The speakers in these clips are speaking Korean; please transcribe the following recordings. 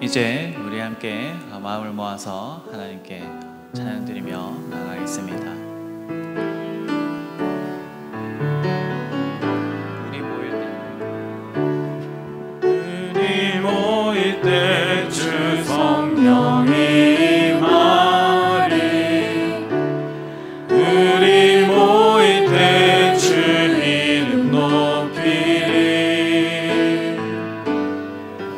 이제 우리 함께 마음을 모아서 하나님께 찬양드리며 나아가겠습니다. 우리 모일 때 주 성령이 임하리. 우리 모일 때 주 이름 높이리.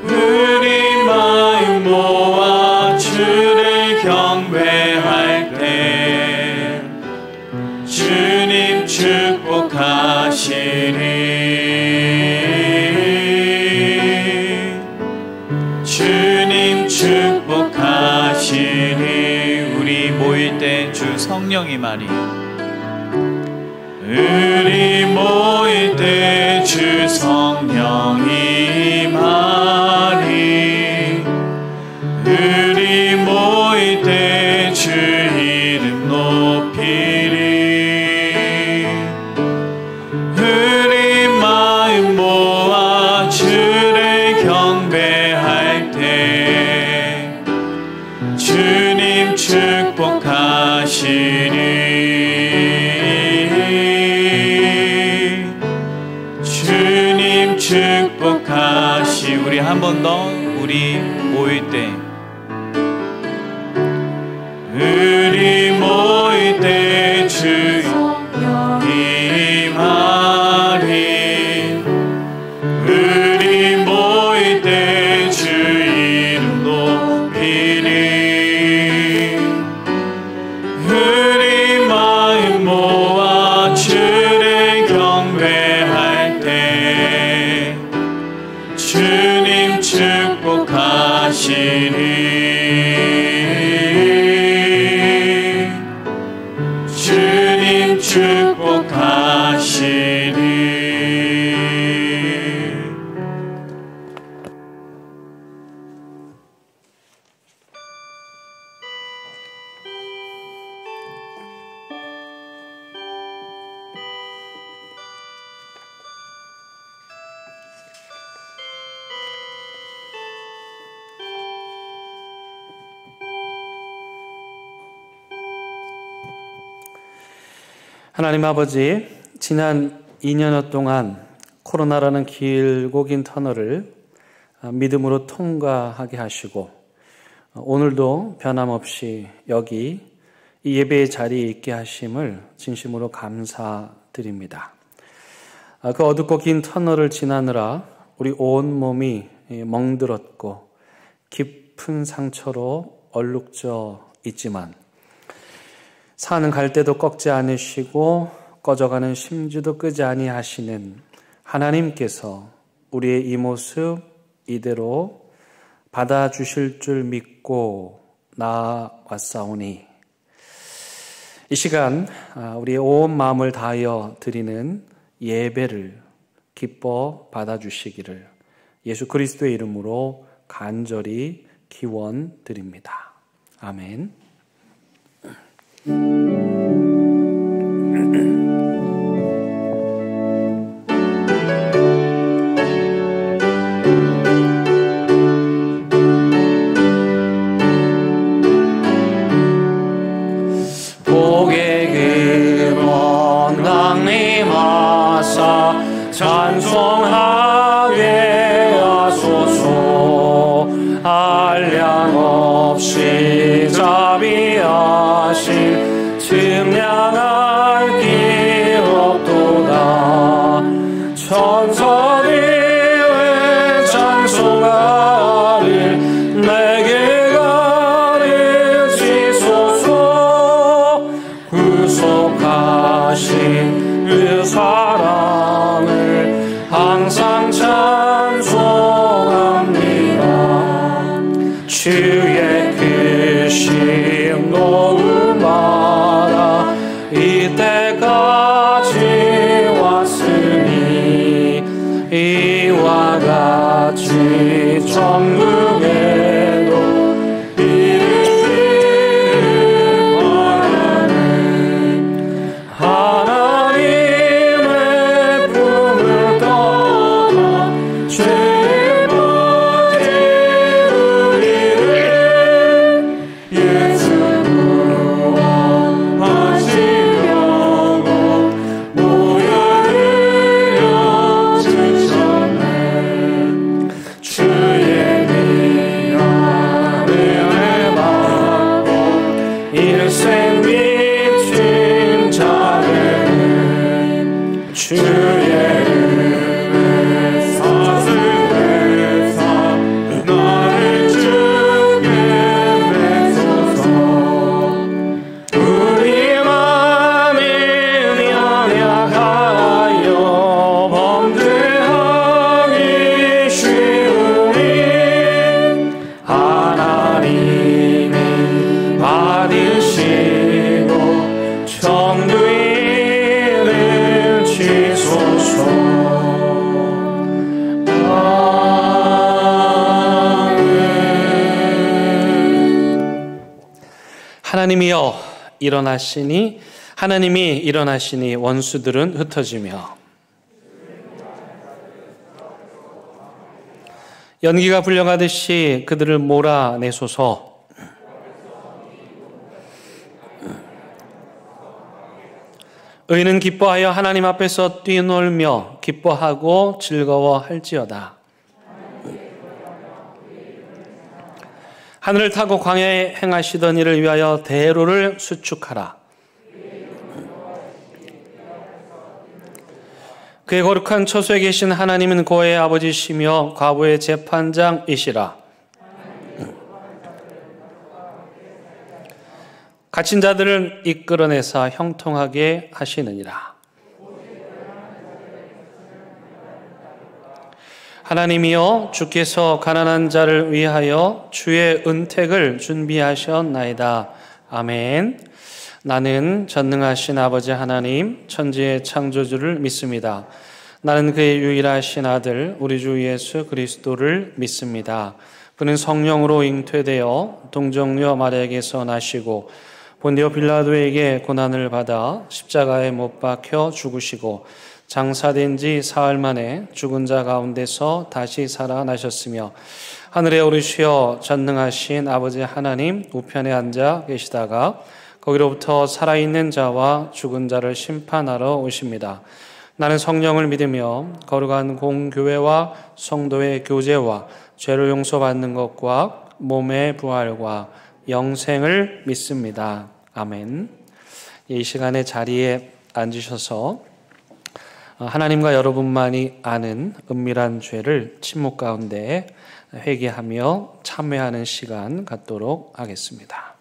우리 마음 모아 주를 경배할 때 주님 축복하시리. 주님 축복하시니. 우리 모일 때 주 성령이 말이. 우리 모일 때 주 성령이 말이. 우리 모일 때 주 이름 높이리. 우리 마음 모아 주를 경배할 때 주님 축복하시니. 주님 축복하시. 우리 한 번 더. 우리 모일 때. 우리 모일 때 주 임하리. 우리 모일 때 주 이름 높이리. 우리 마음 모아 주를 경배할 때 주님 축복하시니. 주님 축복하시니. 하나님 아버지, 지난 2년여 동안 코로나라는 길고 긴 터널을 믿음으로 통과하게 하시고 오늘도 변함없이 여기 이 예배의 자리에 있게 하심을 진심으로 감사드립니다. 그 어둡고 긴 터널을 지나느라 우리 온몸이 멍들었고 깊은 상처로 얼룩져 있지만 산은 갈 때도 꺾지 않으시고 꺼져가는 심지도 끄지 아니하시는 하나님께서 우리의 이 모습 이대로 받아주실 줄 믿고 나아왔사오니 이 시간 우리의 온 마음을 다하여 드리는 예배를 기뻐 받아주시기를 예수 그리스도의 이름으로 간절히 기원드립니다. 아멘. 복의 기름 낭림하사 찬송하게 하소서. 한량 없이 자비하신 증량할 길 없도다. 천사들의 찬송하리 내게 가르치소서. 구속하신 그 사랑을 항상 찬송합니다. 주의 크심 노음마다 이때까지 왔으니 이와 같이 천국에도 이르기를 바라네. 하나님의 품을 떠나 죄의 문제 하나님이 일어나시니 원수들은 흩어지며 연기가 불려가듯이 그들을 몰아내소서. 의인은 기뻐하여 하나님 앞에서 뛰놀며 기뻐하고 즐거워할지어다. 하늘을 타고 광야에 행하시던 이를 위하여 대로를 수축하라. 그의 거룩한 처소에 계신 하나님은 고아의 아버지시며 과부의 재판장이시라. 갇힌 자들을 이끌어내사 형통하게 하시느니라. 하나님이여, 주께서 가난한 자를 위하여 주의 은택을 준비하셨나이다. 아멘. 나는 전능하신 아버지 하나님, 천지의 창조주를 믿습니다. 나는 그의 유일하신 아들 우리 주 예수 그리스도를 믿습니다. 그는 성령으로 잉태되어 동정녀 마리아에게서 나시고 본디오 빌라도에게 고난을 받아 십자가에 못 박혀 죽으시고 장사된 지 사흘 만에 죽은 자 가운데서 다시 살아나셨으며 하늘에 오르시어 전능하신 아버지 하나님 우편에 앉아 계시다가 거기로부터 살아있는 자와 죽은 자를 심판하러 오십니다. 나는 성령을 믿으며 거룩한 공교회와 성도의 교제와 죄를 용서받는 것과 몸의 부활과 영생을 믿습니다. 아멘. 이 시간에 자리에 앉으셔서 하나님과 여러분만이 아는 은밀한 죄를 침묵 가운데 회개하며 참회하는 시간 갖도록 하겠습니다.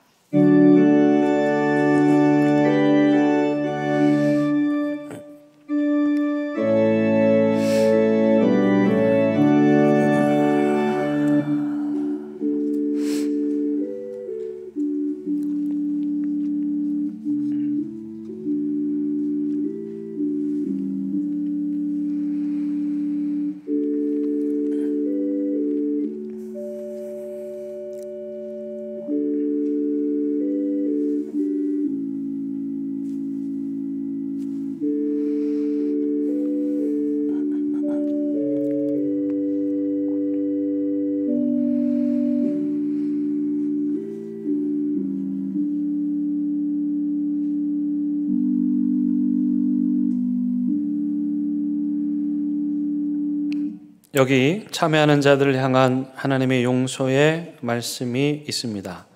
여기 참회하는 자들을 향한 하나님의 용서의 말씀이 있습니다.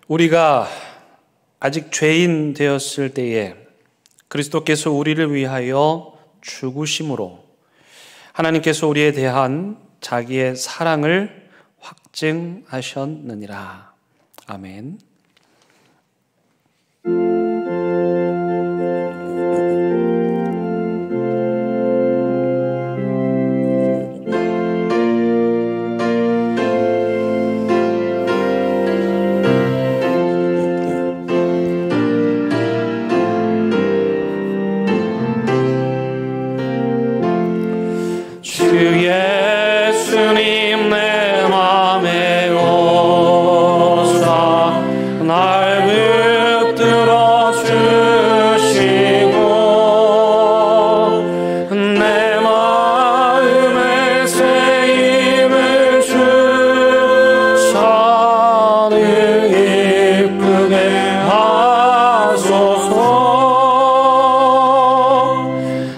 우리가 아직 죄인 되었을 때에 그리스도께서 우리를 위하여 죽으심으로 하나님께서 우리에 대한 자기의 사랑을 확증하셨느니라. 아멘.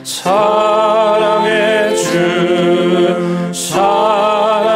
사랑의 주 사랑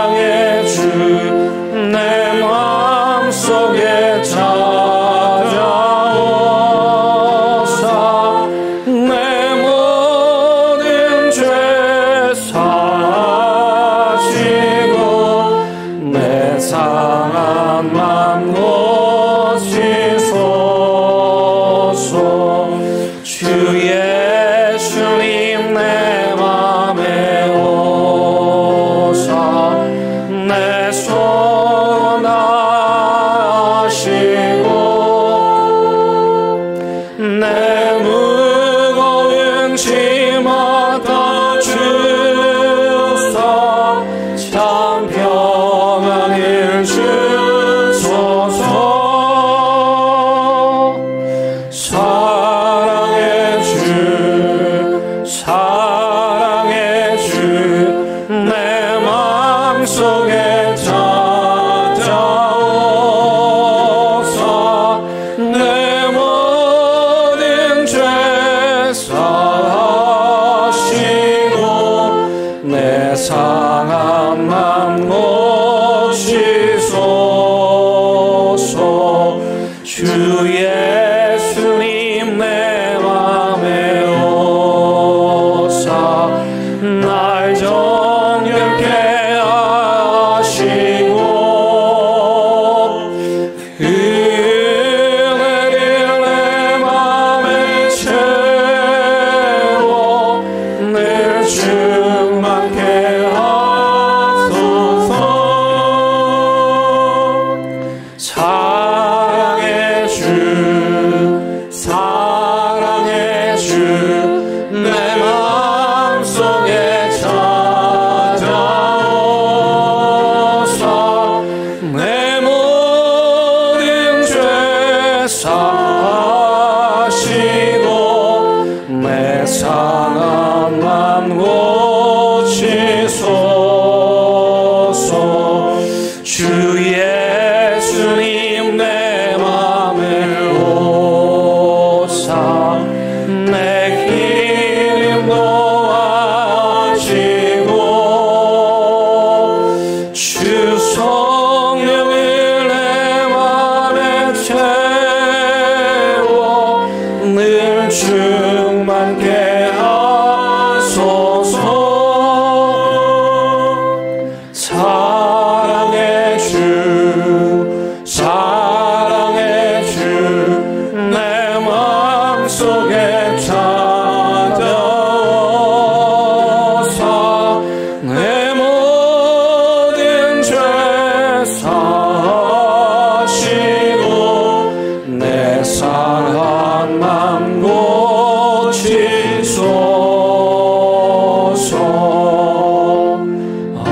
속에 찾아오사 내 모든 죄 사하시고 내 상한 맘 고치소서. 주 예수님 내 맘에 오사 날 정결케 하시고 은혜를 내 맘에 채워 늘 충만케 하소서. 사랑의 주 사랑의 주 내 마음속에 찾아오사 내 모든 죄 사하시고 내 상한 맘 고치소서. 주 예수님 내 맘에 오사 내 길 인도하시고 주 성령을 내 맘에 채워 늘 충만케 하소서. 사랑의 주 사랑의 주 내 마음속에 찾아오사 내 모든 죄 사하시고 내 상한 맘 고치소서. 아멘.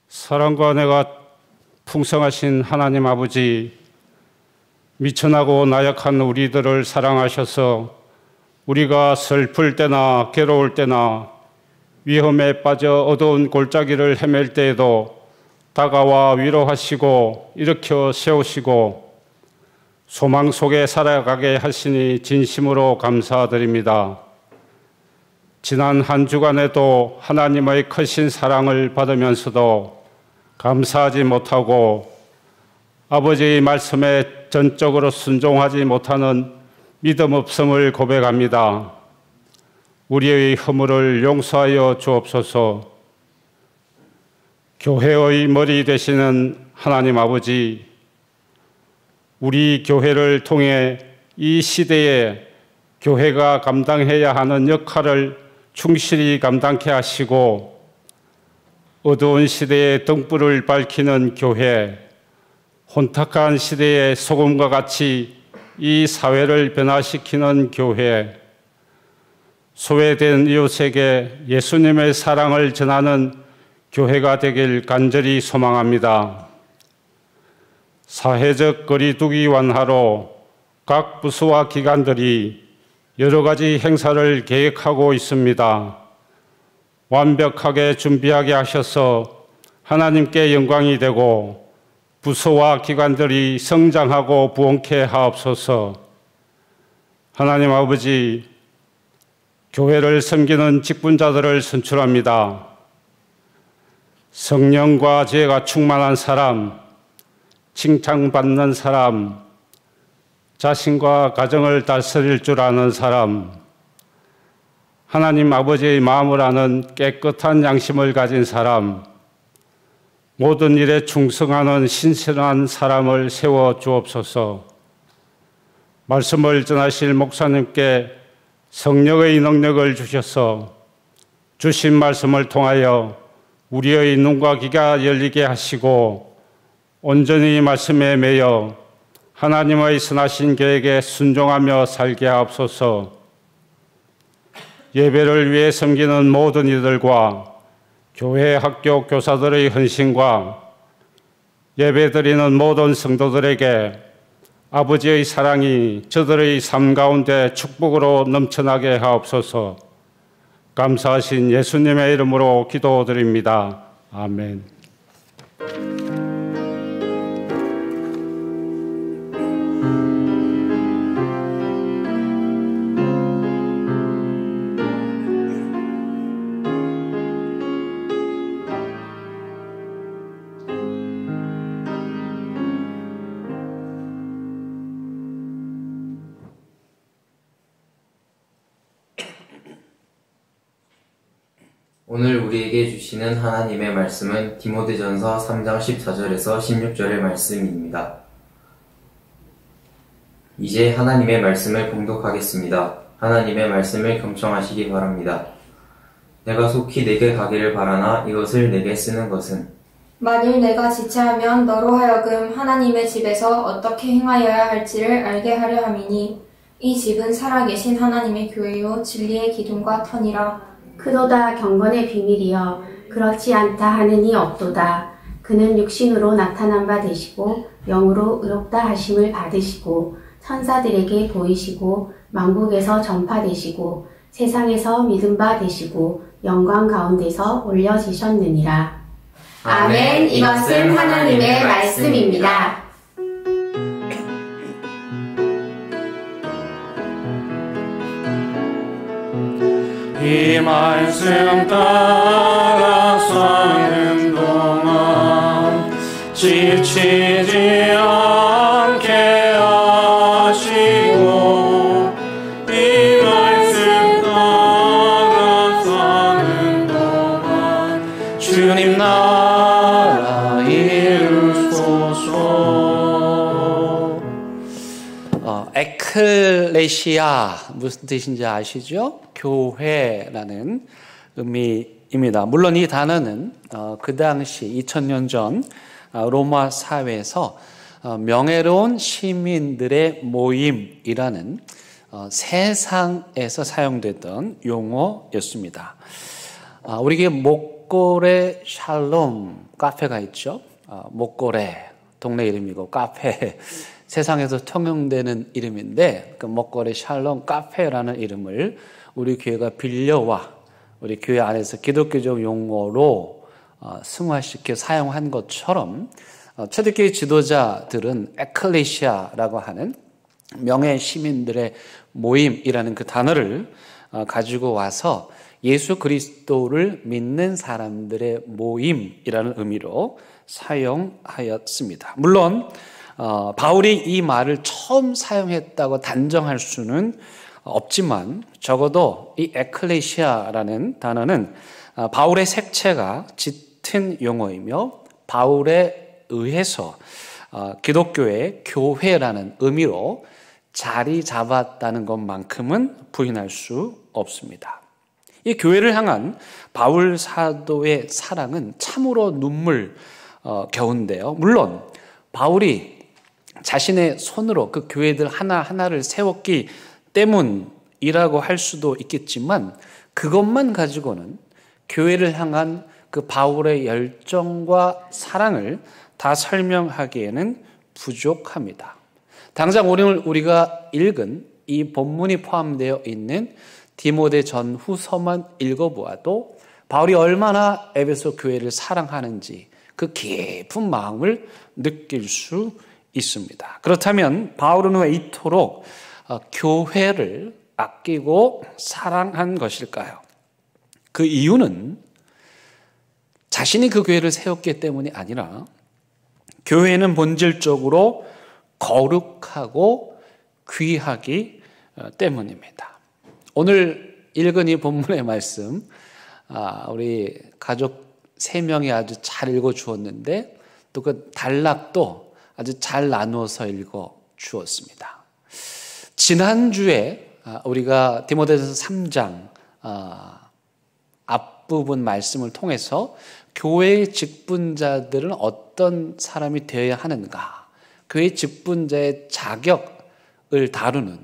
사랑과 은혜가 풍성하신 하나님 아버지, 미천하고 나약한 우리들을 사랑하셔서 우리가 슬플 때나 괴로울 때나 위험에 빠져 어두운 골짜기를 헤맬 때에도 다가와 위로하시고 일으켜 세우시고 소망 속에 살아가게 하시니 진심으로 감사드립니다. 지난 한 주간에도 하나님의 크신 사랑을 받으면서도 감사하지 못하고 아버지의 말씀에 전적으로 순종하지 못하는 믿음 없음을 고백합니다. 우리의 허물을 용서하여 주옵소서. 교회의 머리 되시는 하나님 아버지, 우리 교회를 통해 이 시대에 교회가 감당해야 하는 역할을 충실히 감당케 하시고 어두운 시대의 등불을 밝히는 교회, 혼탁한 시대의 소금과 같이 이 사회를 변화시키는 교회, 소외된 이웃에게 예수님의 사랑을 전하는 교회가 되길 간절히 소망합니다. 사회적 거리두기 완화로 각 부서와 기관들이 여러 가지 행사를 계획하고 있습니다. 완벽하게 준비하게 하셔서 하나님께 영광이 되고 부서와 기관들이 성장하고 부흥케 하옵소서. 하나님 아버지, 교회를 섬기는 직분자들을 선출합니다. 성령과 지혜가 충만한 사람, 칭찬받는 사람, 자신과 가정을 다스릴 줄 아는 사람, 하나님 아버지의 마음을 아는 깨끗한 양심을 가진 사람, 모든 일에 충성하는 신실한 사람을 세워 주옵소서. 말씀을 전하실 목사님께 성령의 능력을 주셔서 주신 말씀을 통하여 우리의 눈과 귀가 열리게 하시고 온전히 말씀에 매여 하나님의 선하신 계획에 순종하며 살게 하옵소서. 예배를 위해 섬기는 모든 이들과 교회 학교 교사들의 헌신과 예배드리는 모든 성도들에게 아버지의 사랑이 저들의 삶 가운데 축복으로 넘쳐나게 하옵소서. 감사하신 예수님의 이름으로 기도드립니다. 아멘. 오늘 우리에게 주시는 하나님의 말씀은 디모데전서 3장 14절에서 16절의 말씀입니다. 이제 하나님의 말씀을 봉독하겠습니다. 하나님의 말씀을 경청하시기 바랍니다. 내가 속히 내게 가기를 바라나 이것을 내게 쓰는 것은 만일 내가 지체하면 너로 하여금 하나님의 집에서 어떻게 행하여야 할지를 알게 하려 함이니 이 집은 살아계신 하나님의 교회요 진리의 기둥과 터니라. 그도다 경건의 비밀이여 그렇지 않다 하는 이 없도다. 그는 육신으로 나타난 바 되시고 영으로 의롭다 하심을 받으시고 천사들에게 보이시고 만국에서 전파되시고 세상에서 믿음 바 되시고 영광 가운데서 올려지셨느니라. 아멘. 이것은 하나님의 말씀입니다. 이 말씀 따라 사는 동안 지치지 않게 하시고 이 말씀 따라 사는 동안 주님 나라 이루소서. 에클레시아 무슨 뜻인지 아시죠? 교회라는 의미입니다. 물론 이 단어는 그 당시 2000년 전 로마 사회에서 명예로운 시민들의 모임이라는 세상에서 사용되던 용어였습니다. 우리에게 목고래 샬롬 카페가 있죠. 목고래 동네 이름이고 카페 세상에서 통용되는 이름인데 그 목고래 샬롬 카페라는 이름을 우리 교회가 빌려와 우리 교회 안에서 기독교적 용어로 승화시켜 사용한 것처럼 초대교회 지도자들은 에클레시아라고 하는 명예 시민들의 모임이라는 그 단어를 가지고 와서 예수 그리스도를 믿는 사람들의 모임이라는 의미로 사용하였습니다. 물론 바울이 이 말을 처음 사용했다고 단정할 수는 없지만 적어도 이 에클레시아라는 단어는 바울의 색채가 짙은 용어이며 바울에 의해서 기독교의 교회라는 의미로 자리 잡았다는 것만큼은 부인할 수 없습니다. 이 교회를 향한 바울 사도의 사랑은 참으로 눈물겨운데요. 물론 바울이 자신의 손으로 그 교회들 하나하나를 세웠기 때문이라고 할 수도 있겠지만 그것만 가지고는 교회를 향한 그 바울의 열정과 사랑을 다 설명하기에는 부족합니다. 당장 오늘 우리가 읽은 이 본문이 포함되어 있는 디모데 전후서만 읽어보아도 바울이 얼마나 에베소 교회를 사랑하는지 그 깊은 마음을 느낄 수 있습니다. 그렇다면 바울은 왜 이토록 교회를 아끼고 사랑한 것일까요? 그 이유는 자신이 그 교회를 세웠기 때문이 아니라 교회는 본질적으로 거룩하고 귀하기 때문입니다. 오늘 읽은 이 본문의 말씀 우리 가족 3명이 아주 잘 읽어주었는데 또 그 단락도 아주 잘 나누어서 읽어주었습니다. 지난주에 우리가 디모데전서 3장 앞부분 말씀을 통해서 교회의 직분자들은 어떤 사람이 되어야 하는가, 교회 직분자의 자격을 다루는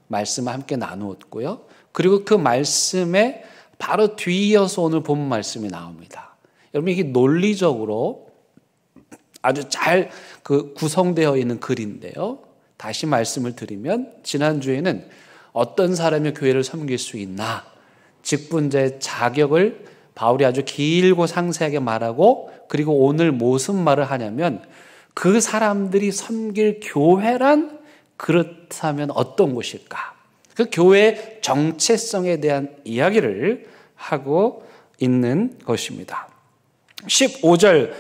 말씀을 함께 나누었고요. 그리고 그 말씀에 바로 뒤이어서 오늘 본 말씀이 나옵니다. 여러분 이게 논리적으로 아주 잘 구성되어 있는 글인데요. 다시 말씀을 드리면 지난주에는 어떤 사람이 교회를 섬길 수 있나, 직분자의 자격을 바울이 아주 길고 상세하게 말하고, 그리고 오늘 무슨 말을 하냐면 그 사람들이 섬길 교회란 그렇다면 어떤 곳일까? 그 교회의 정체성에 대한 이야기를 하고 있는 것입니다. 15절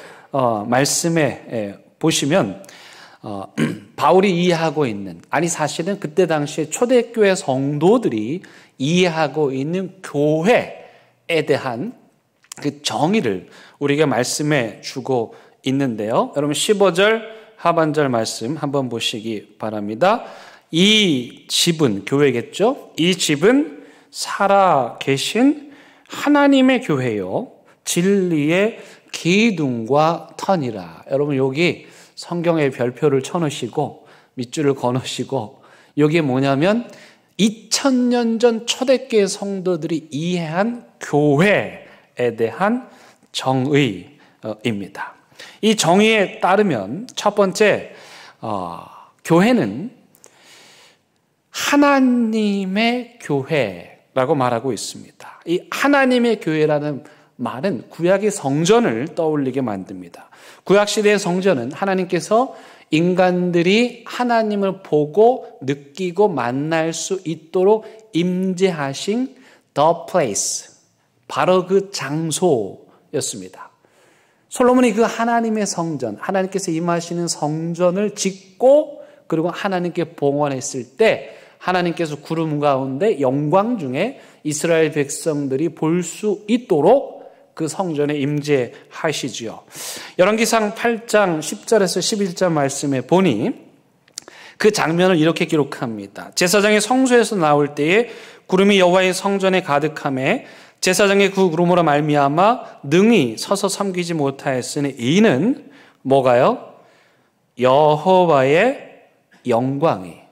말씀에 보시면 바울이 이해하고 있는, 아니 사실은 그때 당시에 초대교회 성도들이 이해하고 있는 교회에 대한 그 정의를 우리에게 말씀해 주고 있는데요. 여러분 15절 하반절 말씀 한번 보시기 바랍니다. 이 집은, 교회겠죠? 이 집은 살아 계신 하나님의 교회요, 진리의 기둥과 터니라. 여러분 여기 성경에 별표를 쳐놓으시고 밑줄을 그어놓으시고, 여기 뭐냐면 2000년 전 초대교회 성도들이 이해한 교회에 대한 정의입니다. 이 정의에 따르면 첫 번째, 교회는 하나님의 교회라고 말하고 있습니다. 이 하나님의 교회라는 말은 구약의 성전을 떠올리게 만듭니다. 구약시대의 성전은 하나님께서 인간들이 하나님을 보고 느끼고 만날 수 있도록 임재하신 the place, 바로 그 장소였습니다. 솔로몬이 그 하나님의 성전, 하나님께서 임하시는 성전을 짓고 그리고 하나님께 봉헌했을 때 하나님께서 구름 가운데 영광 중에 이스라엘 백성들이 볼 수 있도록 그 성전에 임재하시지요. 열왕기상 8장 10절에서 11절 말씀에 보니 그 장면을 이렇게 기록합니다. 제사장이 성소에서 나올 때에 구름이 여호와의 성전에 가득하매 제사장의 그 구름으로 말미암아 능히 서서 섬기지 못하였으니 이는 뭐가요? 여호와의 영광이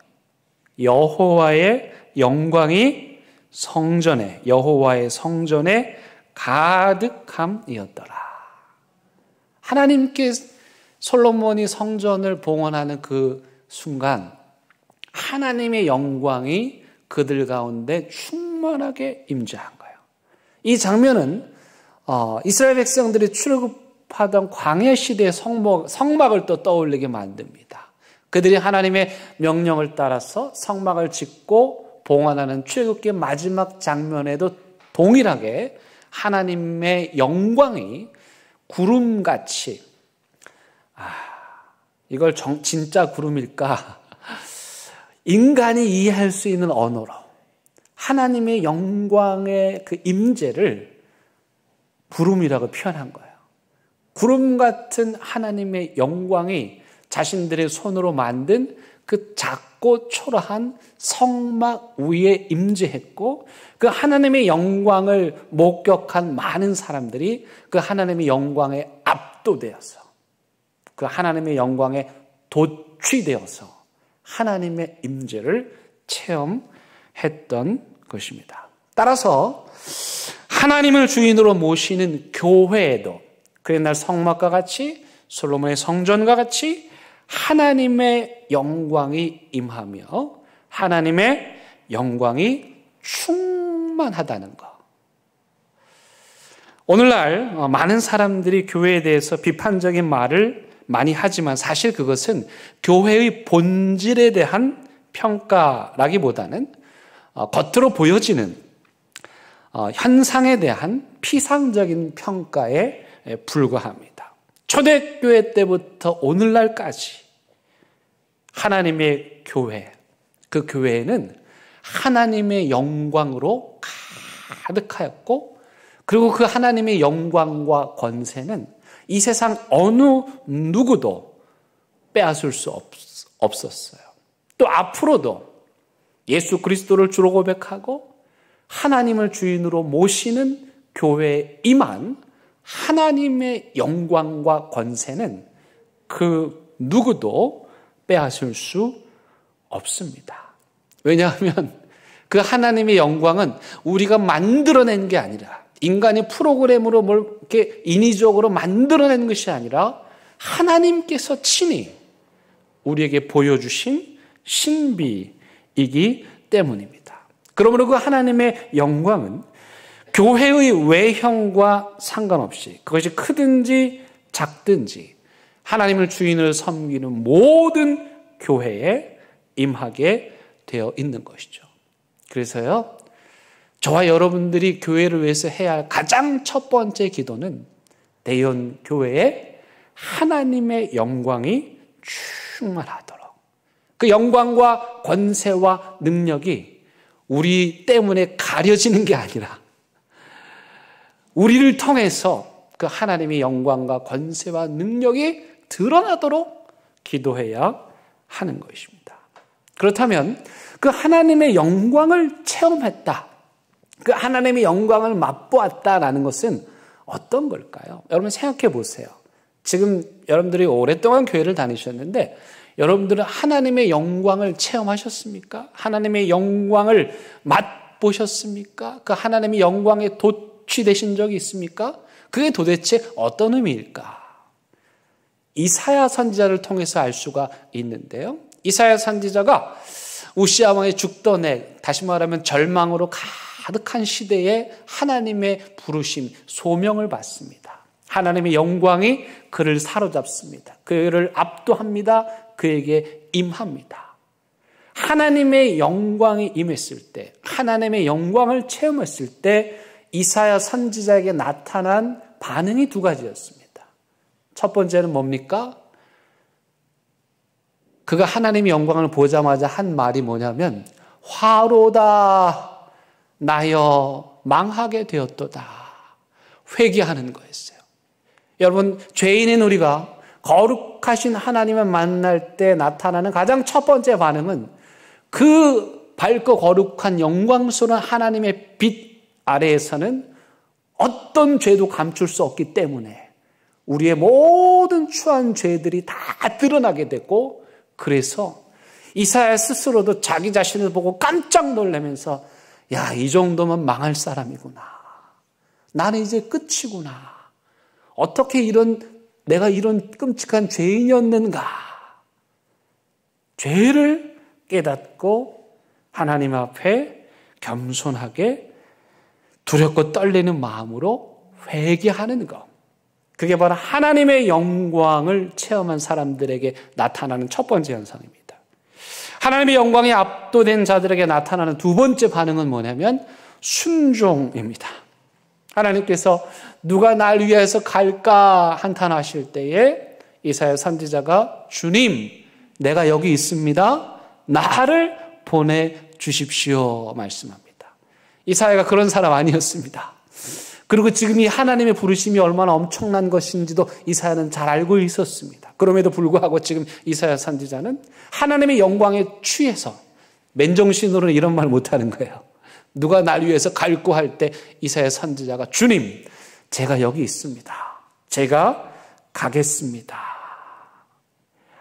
성전에, 여호와의 성전에 가득함이었더라. 하나님께 솔로몬이 성전을 봉헌하는 그 순간 하나님의 영광이 그들 가운데 충만하게 임재한 거예요. 이 장면은 이스라엘 백성들이 출애굽하던 광야 시대의 성막을 또 떠올리게 만듭니다. 그들이 하나님의 명령을 따라서 성막을 짓고 봉헌하는 출애굽기의 마지막 장면에도 동일하게 하나님의 영광이 구름같이, 이걸 진짜 구름일까? 인간이 이해할 수 있는 언어로 하나님의 영광의 그 임재를 구름이라고 표현한 거예요. 구름 같은 하나님의 영광이 자신들의 손으로 만든 그 작고 초라한 성막 위에 임재했고, 그 하나님의 영광을 목격한 많은 사람들이 그 하나님의 영광에 압도되어서, 그 하나님의 영광에 도취되어서 하나님의 임재를 체험했던 것입니다. 따라서 하나님을 주인으로 모시는 교회에도 그 옛날 성막과 같이, 솔로몬의 성전과 같이 하나님의 영광이 임하며 하나님의 영광이 충만하다는 것. 오늘날 많은 사람들이 교회에 대해서 비판적인 말을 많이 하지만 사실 그것은 교회의 본질에 대한 평가라기보다는 겉으로 보여지는 현상에 대한 피상적인 평가에 불과합니다. 초대교회 때부터 오늘날까지 하나님의 교회, 그 교회는 하나님의 영광으로 가득하였고, 그리고 그 하나님의 영광과 권세는 이 세상 어느 누구도 빼앗을 수 없었어요. 또 앞으로도 예수 그리스도를 주로 고백하고 하나님을 주인으로 모시는 교회에 임한 하나님의 영광과 권세는 그 누구도 빼앗을 수 없습니다. 왜냐하면 그 하나님의 영광은 우리가 만들어낸 게 아니라, 인간이 프로그램으로 뭘 이렇게 인위적으로 만들어낸 것이 아니라 하나님께서 친히 우리에게 보여주신 신비이기 때문입니다. 그러므로 그 하나님의 영광은 교회의 외형과 상관없이, 그것이 크든지 작든지 하나님을 주인을 섬기는 모든 교회에 임하게 되어 있는 것이죠. 그래서요, 저와 여러분들이 교회를 위해서 해야 할 가장 첫 번째 기도는 대연 교회에 하나님의 영광이 충만하도록, 그 영광과 권세와 능력이 우리 때문에 가려지는 게 아니라 우리를 통해서 그 하나님의 영광과 권세와 능력이 드러나도록 기도해야 하는 것입니다. 그렇다면 그 하나님의 영광을 체험했다, 그 하나님의 영광을 맛보았다라는 것은 어떤 걸까요? 여러분 생각해 보세요. 지금 여러분들이 오랫동안 교회를 다니셨는데 여러분들은 하나님의 영광을 체험하셨습니까? 하나님의 영광을 맛보셨습니까? 그 하나님의 영광에 도취되신 적이 있습니까? 그게 도대체 어떤 의미일까? 이사야 선지자를 통해서 알 수가 있는데요. 이사야 선지자가 우시아 왕이 죽던 해, 다시 말하면 절망으로 가득한 시대에 하나님의 부르심, 소명을 받습니다. 하나님의 영광이 그를 사로잡습니다. 그를 압도합니다. 그에게 임합니다. 하나님의 영광이 임했을 때, 하나님의 영광을 체험했을 때 이사야 선지자에게 나타난 반응이 두 가지였습니다. 첫 번째는 뭡니까? 그가 하나님의 영광을 보자마자 한 말이 뭐냐면, 화로다 나여 망하게 되었도다, 회개하는 거였어요. 여러분, 죄인인 우리가 거룩하신 하나님을 만날 때 나타나는 가장 첫 번째 반응은 그 밝고 거룩한 영광스러운 하나님의 빛 아래에서는 어떤 죄도 감출 수 없기 때문에 우리의 모든 추한 죄들이 다 드러나게 됐고, 그래서 이사야 스스로도 자기 자신을 보고 깜짝 놀라면서, 야, 이 정도면 망할 사람이구나, 나는 이제 끝이구나, 어떻게 내가 이런 끔찍한 죄인이었는가, 죄를 깨닫고 하나님 앞에 겸손하게 두렵고 떨리는 마음으로 회개하는 것, 그게 바로 하나님의 영광을 체험한 사람들에게 나타나는 첫 번째 현상입니다. 하나님의 영광에 압도된 자들에게 나타나는 두 번째 반응은 뭐냐면 순종입니다. 하나님께서 누가 날 위해서 갈까 한탄하실 때에 이사야 선지자가, 주님, 내가 여기 있습니다, 나를 보내주십시오 말씀합니다. 이사야가 그런 사람 아니었습니다. 그리고 지금 이 하나님의 부르심이 얼마나 엄청난 것인지도 이사야는 잘 알고 있었습니다. 그럼에도 불구하고 지금 이사야 선지자는 하나님의 영광에 취해서, 맨정신으로는 이런 말 못하는 거예요. 누가 날 위해서 갈고 할 때 이사야 선지자가, 주님, 제가 여기 있습니다, 제가 가겠습니다.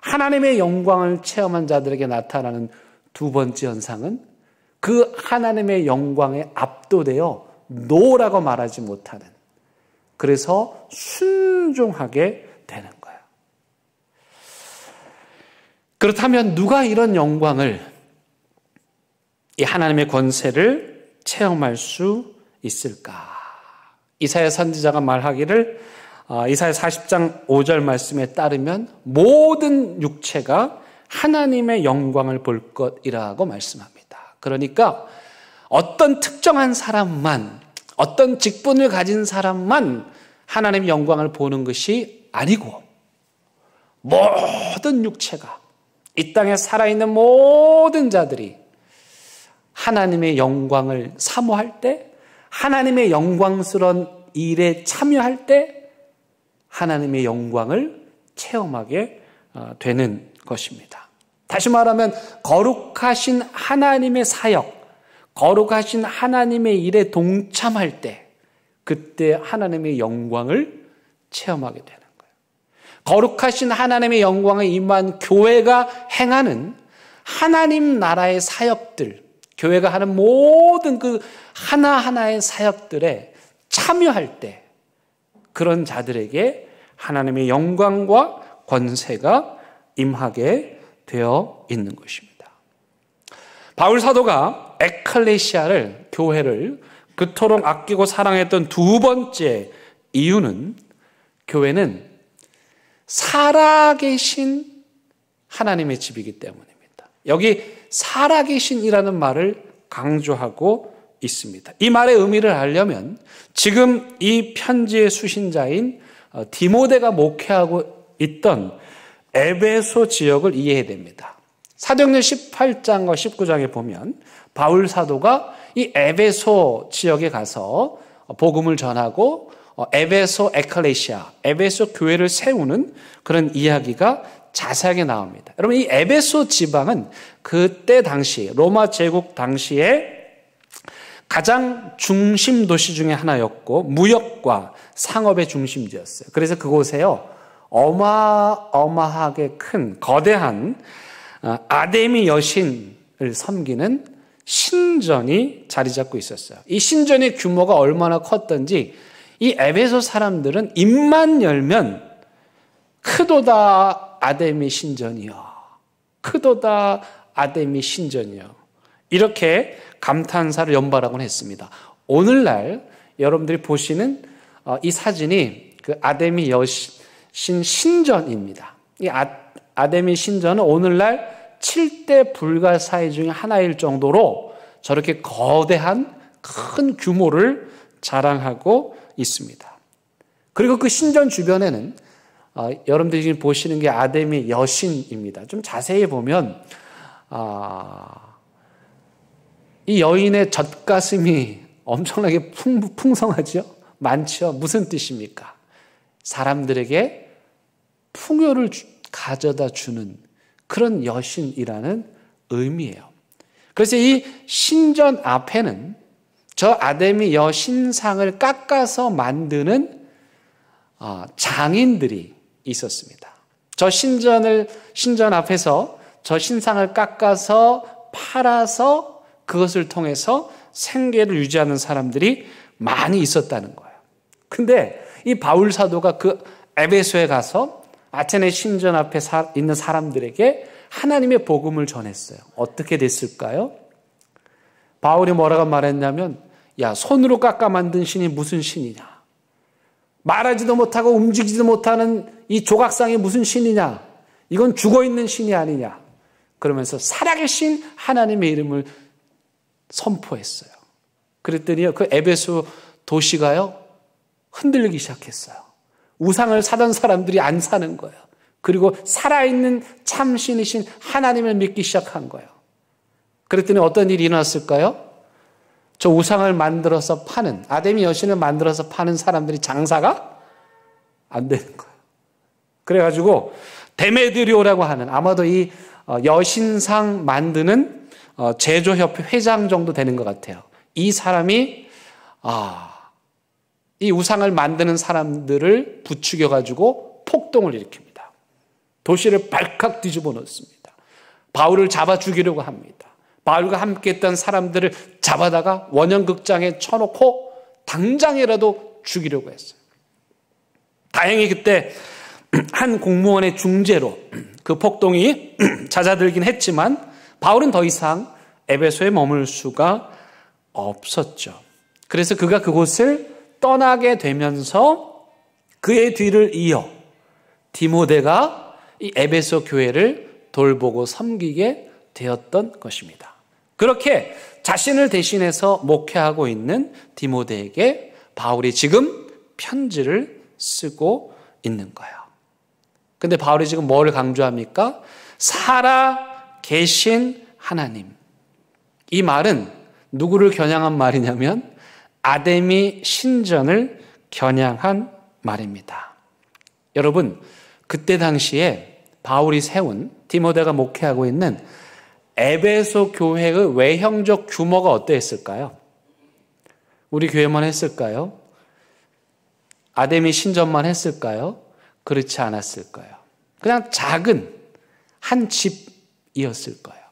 하나님의 영광을 체험한 자들에게 나타나는 두 번째 현상은 그 하나님의 영광에 압도되어 노라고 말하지 못하는, 그래서 순종하게 되는 거예요. 그렇다면 누가 이런 영광을, 이 하나님의 권세를 체험할 수 있을까? 이사야 선지자가 말하기를, 이사야 40장 5절 말씀에 따르면 모든 육체가 하나님의 영광을 볼 것이라고 말씀합니다. 그러니까 어떤 특정한 사람만, 어떤 직분을 가진 사람만 하나님의 영광을 보는 것이 아니고, 모든 육체가, 이 땅에 살아있는 모든 자들이 하나님의 영광을 사모할 때, 하나님의 영광스러운 일에 참여할 때 하나님의 영광을 체험하게 되는 것입니다. 다시 말하면 거룩하신 하나님의 사역, 거룩하신 하나님의 일에 동참할 때, 그때 하나님의 영광을 체험하게 되는 거예요. 거룩하신 하나님의 영광에 임한 교회가 행하는 하나님 나라의 사역들, 교회가 하는 모든 그 하나하나의 사역들에 참여할 때 그런 자들에게 하나님의 영광과 권세가 임하게 되어 있는 것입니다. 바울 사도가 에클레시아를, 교회를 그토록 아끼고 사랑했던 두 번째 이유는 교회는 살아계신 하나님의 집이기 때문입니다. 여기 살아계신이라는 말을 강조하고 있습니다. 이 말의 의미를 알려면 지금 이 편지의 수신자인 디모데가 목회하고 있던 에베소 지역을 이해해야 됩니다. 사도행전 18장과 19장에 보면 바울 사도가 이 에베소 지역에 가서 복음을 전하고 에베소 에클레시아, 에베소 교회를 세우는 그런 이야기가 자세하게 나옵니다. 여러분, 이 에베소 지방은 그때 당시 로마 제국 당시에 가장 중심 도시 중에 하나였고 무역과 상업의 중심지였어요. 그래서 그곳에요 어마어마하게 큰 거대한 아데미 여신을 섬기는 신전이 자리 잡고 있었어요. 이 신전의 규모가 얼마나 컸던지 이 에베소 사람들은 입만 열면 크도다 아데미 신전이여, 크도다 아데미 신전이여, 이렇게 감탄사를 연발하곤 했습니다. 오늘날 여러분들이 보시는 이 사진이 그 아데미 여신 신전입니다. 이 아데미 신전은 오늘날 7대 불가사의 중에 하나일 정도로 저렇게 거대한 큰 규모를 자랑하고 있습니다. 그리고 그 신전 주변에는 여러분들이 지금 보시는 게 아데미 여신입니다. 좀 자세히 보면 이 여인의 젖가슴이 엄청나게 풍성하죠? 많죠? 무슨 뜻입니까? 사람들에게 풍요를 가져다 주는 그런 여신이라는 의미예요. 그래서 이 신전 앞에는 저 아데미 여신상을 깎아서 만드는 장인들이 있었습니다. 저 신전 앞에서 저 신상을 깎아서 팔아서 그것을 통해서 생계를 유지하는 사람들이 많이 있었다는 거예요. 근데 이 바울 사도가 그 에베소에 가서 아테네 신전 앞에 있는 사람들에게 하나님의 복음을 전했어요. 어떻게 됐을까요? 바울이 뭐라고 말했냐면, 야, 손으로 깎아 만든 신이 무슨 신이냐? 말하지도 못하고 움직이지도 못하는 이 조각상이 무슨 신이냐? 이건 죽어있는 신이 아니냐? 그러면서 살아계신 하나님의 이름을 선포했어요. 그랬더니 그 에베소 도시가요, 흔들리기 시작했어요. 우상을 사던 사람들이 안 사는 거예요. 그리고 살아있는 참신이신 하나님을 믿기 시작한 거예요. 그랬더니 어떤 일이 일어났을까요? 저 우상을 만들어서 파는, 아데미 여신을 만들어서 파는 사람들이 장사가 안 되는 거예요. 그래가지고 데메드리오라고 하는, 아마도 이 여신상 만드는 제조협회 회장 정도 되는 것 같아요. 이 사람이 이 우상을 만드는 사람들을 부추겨가지고 폭동을 일으킵니다. 도시를 발칵 뒤집어 놓습니다. 바울을 잡아 죽이려고 합니다. 바울과 함께했던 사람들을 잡아다가 원형극장에 쳐놓고 당장이라도 죽이려고 했어요. 다행히 그때 한 공무원의 중재로 그 폭동이 잦아들긴 했지만 바울은 더 이상 에베소에 머물 수가 없었죠. 그래서 그가 그곳을 떠나게 되면서 그의 뒤를 이어 디모데가 이 에베소 교회를 돌보고 섬기게 되었던 것입니다. 그렇게 자신을 대신해서 목회하고 있는 디모데에게 바울이 지금 편지를 쓰고 있는 거예요. 근데 바울이 지금 뭘 강조합니까? 살아 계신 하나님. 이 말은 누구를 겨냥한 말이냐면 아데미 신전을 겨냥한 말입니다. 여러분, 그때 당시에 바울이 세운, 디모데가 목회하고 있는 에베소 교회의 외형적 규모가 어땠을까요? 우리 교회만 했을까요? 아데미 신전만 했을까요? 그렇지 않았을 거예요. 그냥 작은 한 집이었을 거예요.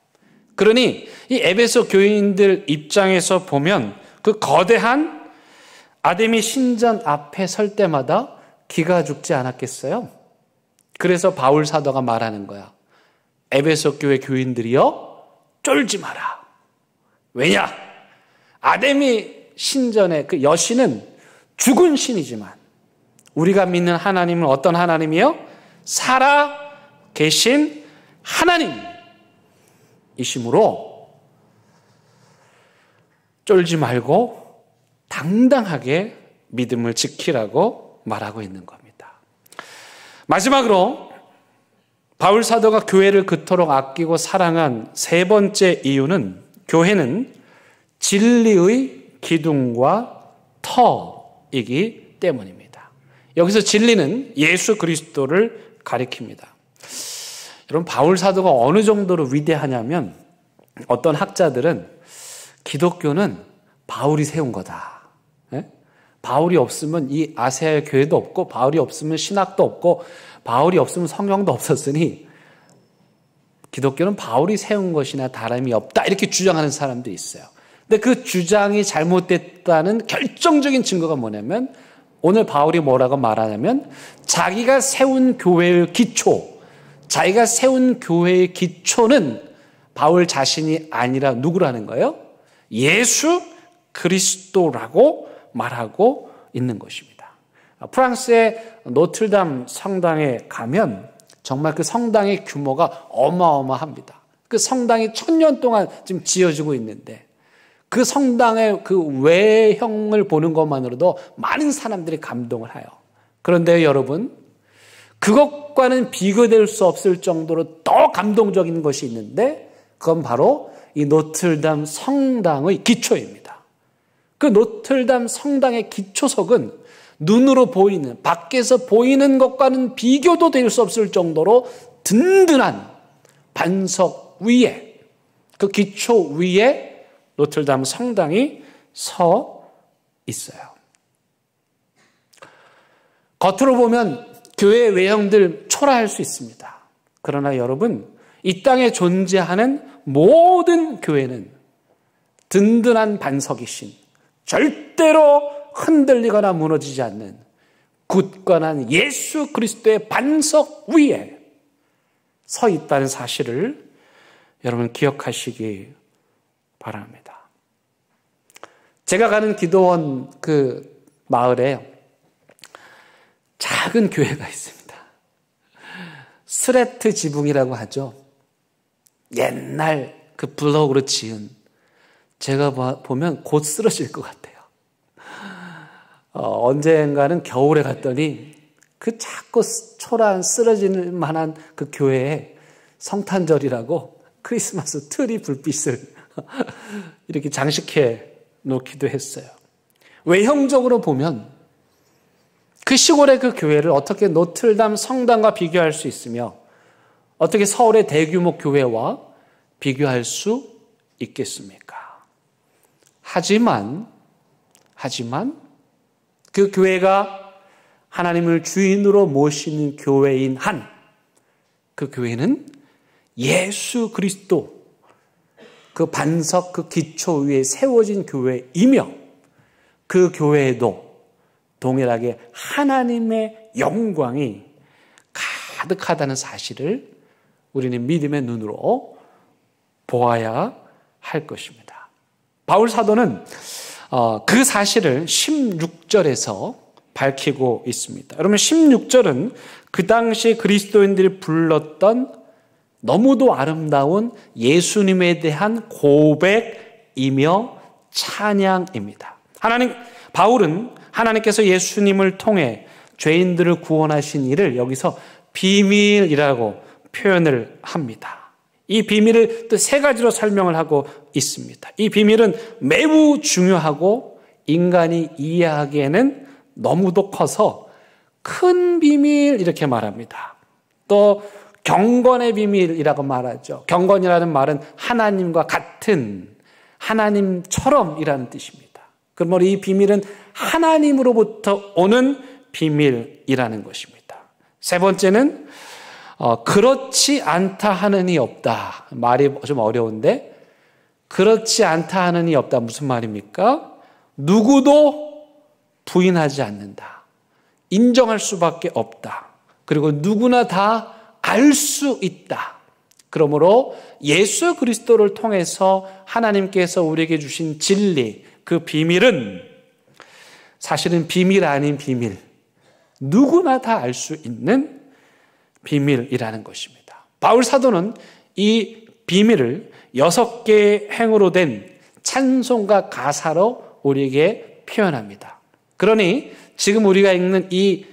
그러니 이 에베소 교인들 입장에서 보면 그 거대한 아데미 신전 앞에 설 때마다 기가 죽지 않았겠어요? 그래서 바울 사도가 말하는 거야. 에베소 교회 교인들이여 쫄지 마라. 왜냐? 아데미 신전의 그 여신은 죽은 신이지만 우리가 믿는 하나님은 어떤 하나님이요? 살아 계신 하나님이시므로 쫄지 말고 당당하게 믿음을 지키라고 말하고 있는 겁니다. 마지막으로 바울 사도가 교회를 그토록 아끼고 사랑한 세 번째 이유는 교회는 진리의 기둥과 터이기 때문입니다. 여기서 진리는 예수 그리스도를 가리킵니다. 여러분, 바울 사도가 어느 정도로 위대하냐면 어떤 학자들은 기독교는 바울이 세운 거다. 바울이 없으면 이 아세아의 교회도 없고 바울이 없으면 신학도 없고 바울이 없으면 성경도 없었으니 기독교는 바울이 세운 것이나 다름이 없다, 이렇게 주장하는 사람들이 있어요. 근데 그 주장이 잘못됐다는 결정적인 증거가 뭐냐면 오늘 바울이 뭐라고 말하냐면 자기가 세운 교회의 기초, 자기가 세운 교회의 기초는 바울 자신이 아니라 누구라는 거예요? 예수 그리스도라고 말하고 있는 것입니다. 프랑스의 노틀담 성당에 가면 정말 그 성당의 규모가 어마어마합니다. 그 성당이 1000년 동안 지금 지어지고 있는데 그 성당의 그 외형을 보는 것만으로도 많은 사람들이 감동을 해요. 그런데 여러분, 그것과는 비교될 수 없을 정도로 더 감동적인 것이 있는데 그건 바로 이 노틀담 성당의 기초입니다. 그 노틀담 성당의 기초석은 눈으로 보이는, 밖에서 보이는 것과는 비교도 될 수 없을 정도로 든든한 반석 위에, 그 기초 위에 노틀담 성당이 서 있어요. 겉으로 보면 교회의 외형들 초라할 수 있습니다. 그러나 여러분, 이 땅에 존재하는 모든 교회는 든든한 반석이신, 절대로 흔들리거나 무너지지 않는 굳건한 예수 그리스도의 반석 위에 서 있다는 사실을 여러분 기억하시기 바랍니다. 제가 가는 기도원 그 마을에 작은 교회가 있습니다. 스레트 지붕이라고 하죠. 옛날 그 블록으로 지은, 제가 보면 곧 쓰러질 것 같아요. 언젠가는 겨울에 갔더니 그 자꾸 초라한 쓰러질 만한 그 교회에 성탄절이라고 크리스마스 트리 불빛을 이렇게 장식해 놓기도 했어요. 외형적으로 보면 그 시골의 그 교회를 어떻게 노틀담 성당과 비교할 수 있으며 어떻게 서울의 대규모 교회와 비교할 수 있겠습니까? 하지만 그 교회가 하나님을 주인으로 모시는 교회인 한, 그 교회는 예수 그리스도 그 반석, 그 기초 위에 세워진 교회이며 그 교회에도 동일하게 하나님의 영광이 가득하다는 사실을 우리는 믿음의 눈으로 보아야 할 것입니다. 바울 사도는 그 사실을 16절에서 밝히고 있습니다. 여러분, 16절은 그 당시 그리스도인들이 불렀던 너무도 아름다운 예수님에 대한 고백이며 찬양입니다. 바울은 하나님께서 예수님을 통해 죄인들을 구원하신 일을 여기서 비밀이라고 표현을 합니다. 이 비밀을 또 세 가지로 설명을 하고 있습니다. 이 비밀은 매우 중요하고 인간이 이해하기에는 너무도 커서 큰 비밀 이렇게 말합니다. 또 경건의 비밀이라고 말하죠. 경건이라는 말은 하나님과 같은, 하나님처럼이라는 뜻입니다. 그러므로 이 비밀은 하나님으로부터 오는 비밀이라는 것입니다. 세 번째는 그렇지 않다 하느니 없다. 말이 좀 어려운데 그렇지 않다 하는 이 없다. 무슨 말입니까? 누구도 부인하지 않는다. 인정할 수밖에 없다. 그리고 누구나 다 알 수 있다. 그러므로 예수 그리스도를 통해서 하나님께서 우리에게 주신 진리, 그 비밀은 사실은 비밀 아닌 비밀, 누구나 다 알 수 있는 비밀이라는 것입니다. 바울 사도는 이 비밀을 6개의 행으로 된 찬송과 가사로 우리에게 표현합니다. 그러니 지금 우리가 읽는 이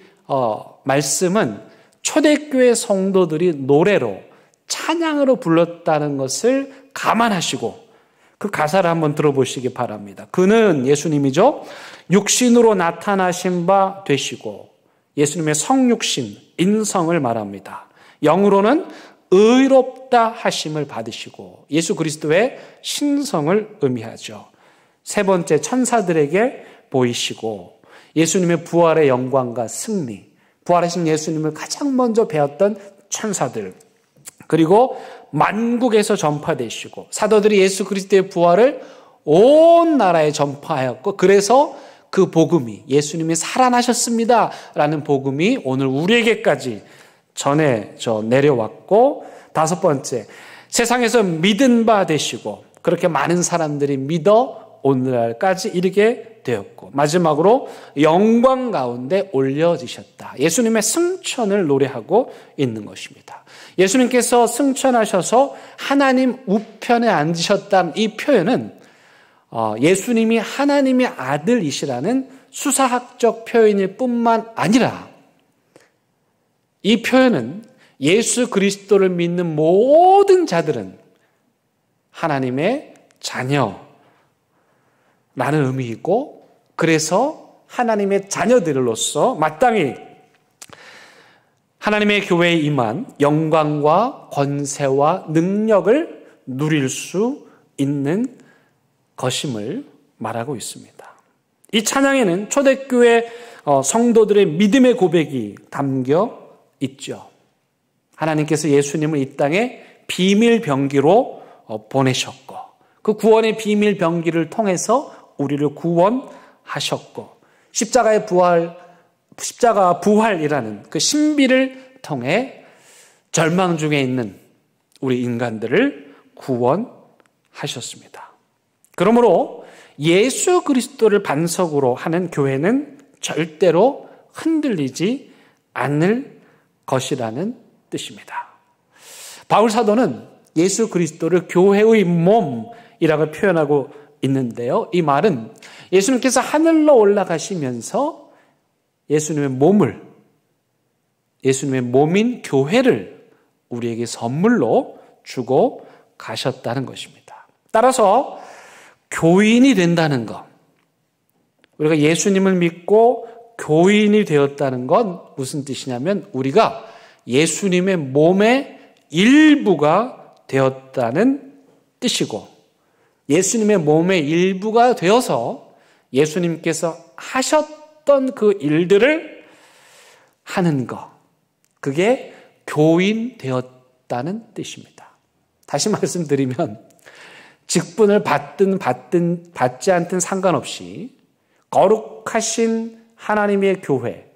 말씀은 초대교회 성도들이 노래로 찬양으로 불렀다는 것을 감안하시고 그 가사를 한번 들어보시기 바랍니다. 그는 예수님이죠. 육신으로 나타나신 바 되시고 예수님의 성육신, 인성을 말합니다. 영으로는 의롭다 하심을 받으시고 예수 그리스도의 신성을 의미하죠. 세 번째, 천사들에게 보이시고 예수님의 부활의 영광과 승리, 부활하신 예수님을 가장 먼저 배웠던 천사들, 그리고 만국에서 전파되시고 사도들이 예수 그리스도의 부활을 온 나라에 전파하였고 그래서 그 복음이 예수님이 살아나셨습니다 라는 복음이 오늘 우리에게까지 전해져 내려왔고, 다섯 번째, 세상에서 믿은 바 되시고 그렇게 많은 사람들이 믿어 오늘날까지 이르게 되었고, 마지막으로 영광 가운데 올려지셨다. 예수님의 승천을 노래하고 있는 것입니다. 예수님께서 승천하셔서 하나님 우편에 앉으셨다는 이 표현은 예수님이 하나님의 아들이시라는 수사학적 표현일 뿐만 아니라 이 표현은 예수 그리스도를 믿는 모든 자들은 하나님의 자녀라는 의미이고, 그래서 하나님의 자녀들로서 마땅히 하나님의 교회에 임한 영광과 권세와 능력을 누릴 수 있는 것임을 말하고 있습니다. 이 찬양에는 초대교회 성도들의 믿음의 고백이 담겨 있죠. 하나님께서 예수님을 이 땅에 비밀 병기로 보내셨고 그 구원의 비밀 병기를 통해서 우리를 구원하셨고 십자가 부활이라는 그 신비를 통해 절망 중에 있는 우리 인간들을 구원하셨습니다. 그러므로 예수 그리스도를 반석으로 하는 교회는 절대로 흔들리지 않을 것이라는 뜻입니다. 바울 사도는 예수 그리스도를 교회의 몸이라고 표현하고 있는데요. 이 말은 예수님께서 하늘로 올라가시면서 예수님의 몸인 교회를 우리에게 선물로 주고 가셨다는 것입니다. 따라서 교인이 된다는 것, 우리가 예수님을 믿고 교인이 되었다는 건 무슨 뜻이냐면 우리가 예수님의 몸의 일부가 되었다는 뜻이고, 예수님의 몸의 일부가 되어서 예수님께서 하셨던 그 일들을 하는 것, 그게 교인 되었다는 뜻입니다. 다시 말씀드리면 직분을 받지 않든 상관없이 거룩하신 하나님의 교회,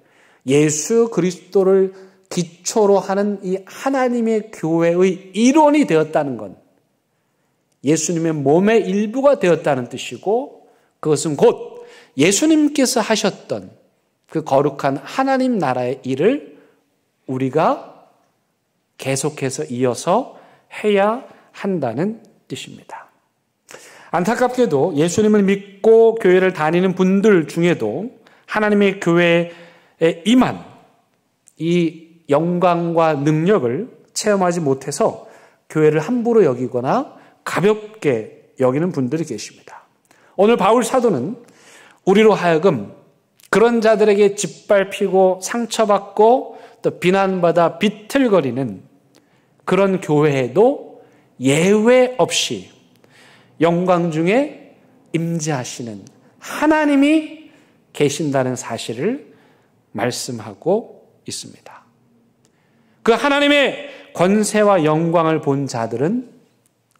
예수 그리스도를 기초로 하는 이 하나님의 교회의 일원이 되었다는 건 예수님의 몸의 일부가 되었다는 뜻이고, 그것은 곧 예수님께서 하셨던 그 거룩한 하나님 나라의 일을 우리가 계속해서 이어서 해야 한다는 뜻입니다. 안타깝게도 예수님을 믿고 교회를 다니는 분들 중에도 하나님의 교회에 임한 이 영광과 능력을 체험하지 못해서 교회를 함부로 여기거나 가볍게 여기는 분들이 계십니다. 오늘 바울 사도는 우리로 하여금 그런 자들에게 짓밟히고 상처받고 또 비난받아 비틀거리는 그런 교회에도 예외 없이 영광 중에 임재하시는 하나님이 계신다는 사실을 말씀하고 있습니다. 그 하나님의 권세와 영광을 본 자들은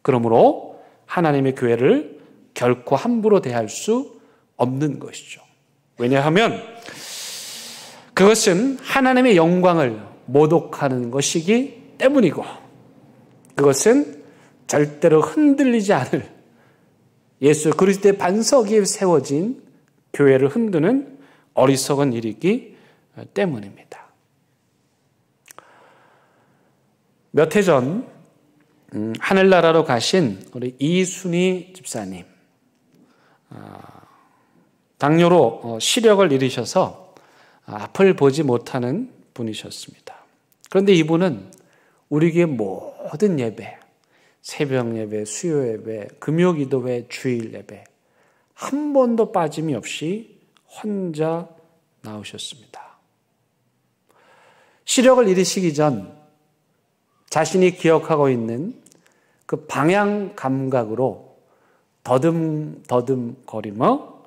그러므로 하나님의 교회를 결코 함부로 대할 수 없는 것이죠. 왜냐하면 그것은 하나님의 영광을 모독하는 것이기 때문이고, 그것은 절대로 흔들리지 않을 예수 그리스도의 반석 위에 세워진 교회를 흔드는 어리석은 일이기 때문입니다. 몇 해 전 하늘나라로 가신 우리 이순희 집사님, 당뇨로 시력을 잃으셔서 앞을 보지 못하는 분이셨습니다. 그런데 이분은 우리 교회 모든 예배, 새벽 예배, 수요 예배, 금요기도회, 주일 예배 한 번도 빠짐이 없이 혼자 나오셨습니다. 시력을 잃으시기 전 자신이 기억하고 있는 그 방향 감각으로 더듬거리며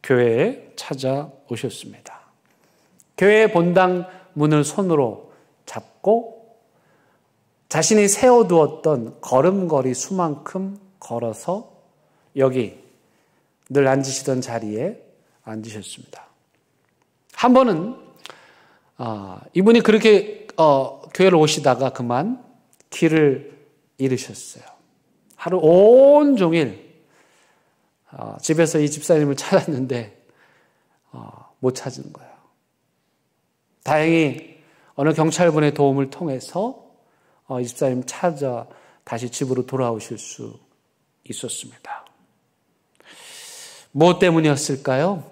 교회에 찾아오셨습니다. 교회 본당 문을 손으로 잡고 자신이 세워두었던 걸음걸이 수만큼 걸어서 여기 늘 앉으시던 자리에 앉으셨습니다. 한 번은 이분이 그렇게 교회를 오시다가 그만 길을 잃으셨어요. 하루 온종일 집에서 이 집사님을 찾았는데 못 찾은 거예요. 다행히 어느 경찰분의 도움을 통해서 이 집사님 찾아 다시 집으로 돌아오실 수 있었습니다. 무엇 때문이었을까요?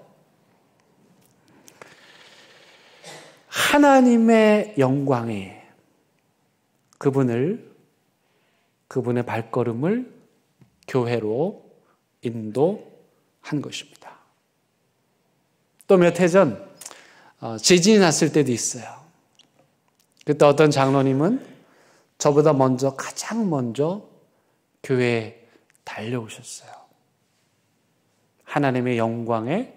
하나님의 영광이 그분의 발걸음을 교회로 인도한 것입니다. 또 몇 해 전 지진이 났을 때도 있어요. 그때 어떤 장로님은 저보다 가장 먼저 교회에 달려오셨어요. 하나님의 영광에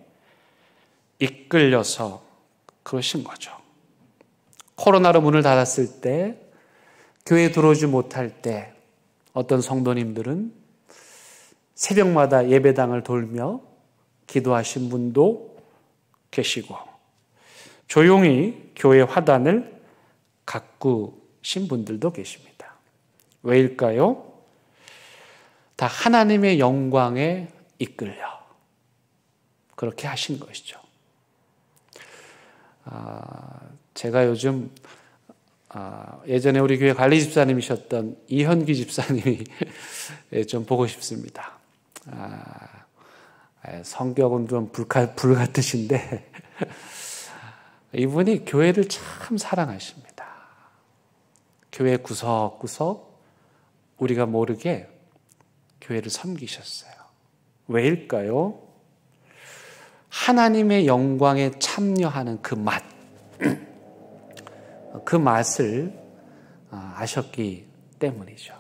이끌려서 그러신 거죠. 코로나로 문을 닫았을 때, 교회에 들어오지 못할 때 어떤 성도님들은 새벽마다 예배당을 돌며 기도하신 분도 계시고, 조용히 교회 화단을 가꾸신 분들도 계십니다. 왜일까요? 다 하나님의 영광에 이끌려 그렇게 하신 것이죠. 제가 요즘 예전에 우리 교회 관리 집사님이셨던 이현기 집사님이 좀 보고 싶습니다. 성격은 좀 불같으신데 이분이 교회를 참 사랑하십니다. 교회 구석구석 우리가 모르게 교회를 섬기셨어요. 왜일까요? 하나님의 영광에 참여하는 그 맛, 그 맛을 아셨기 때문이죠.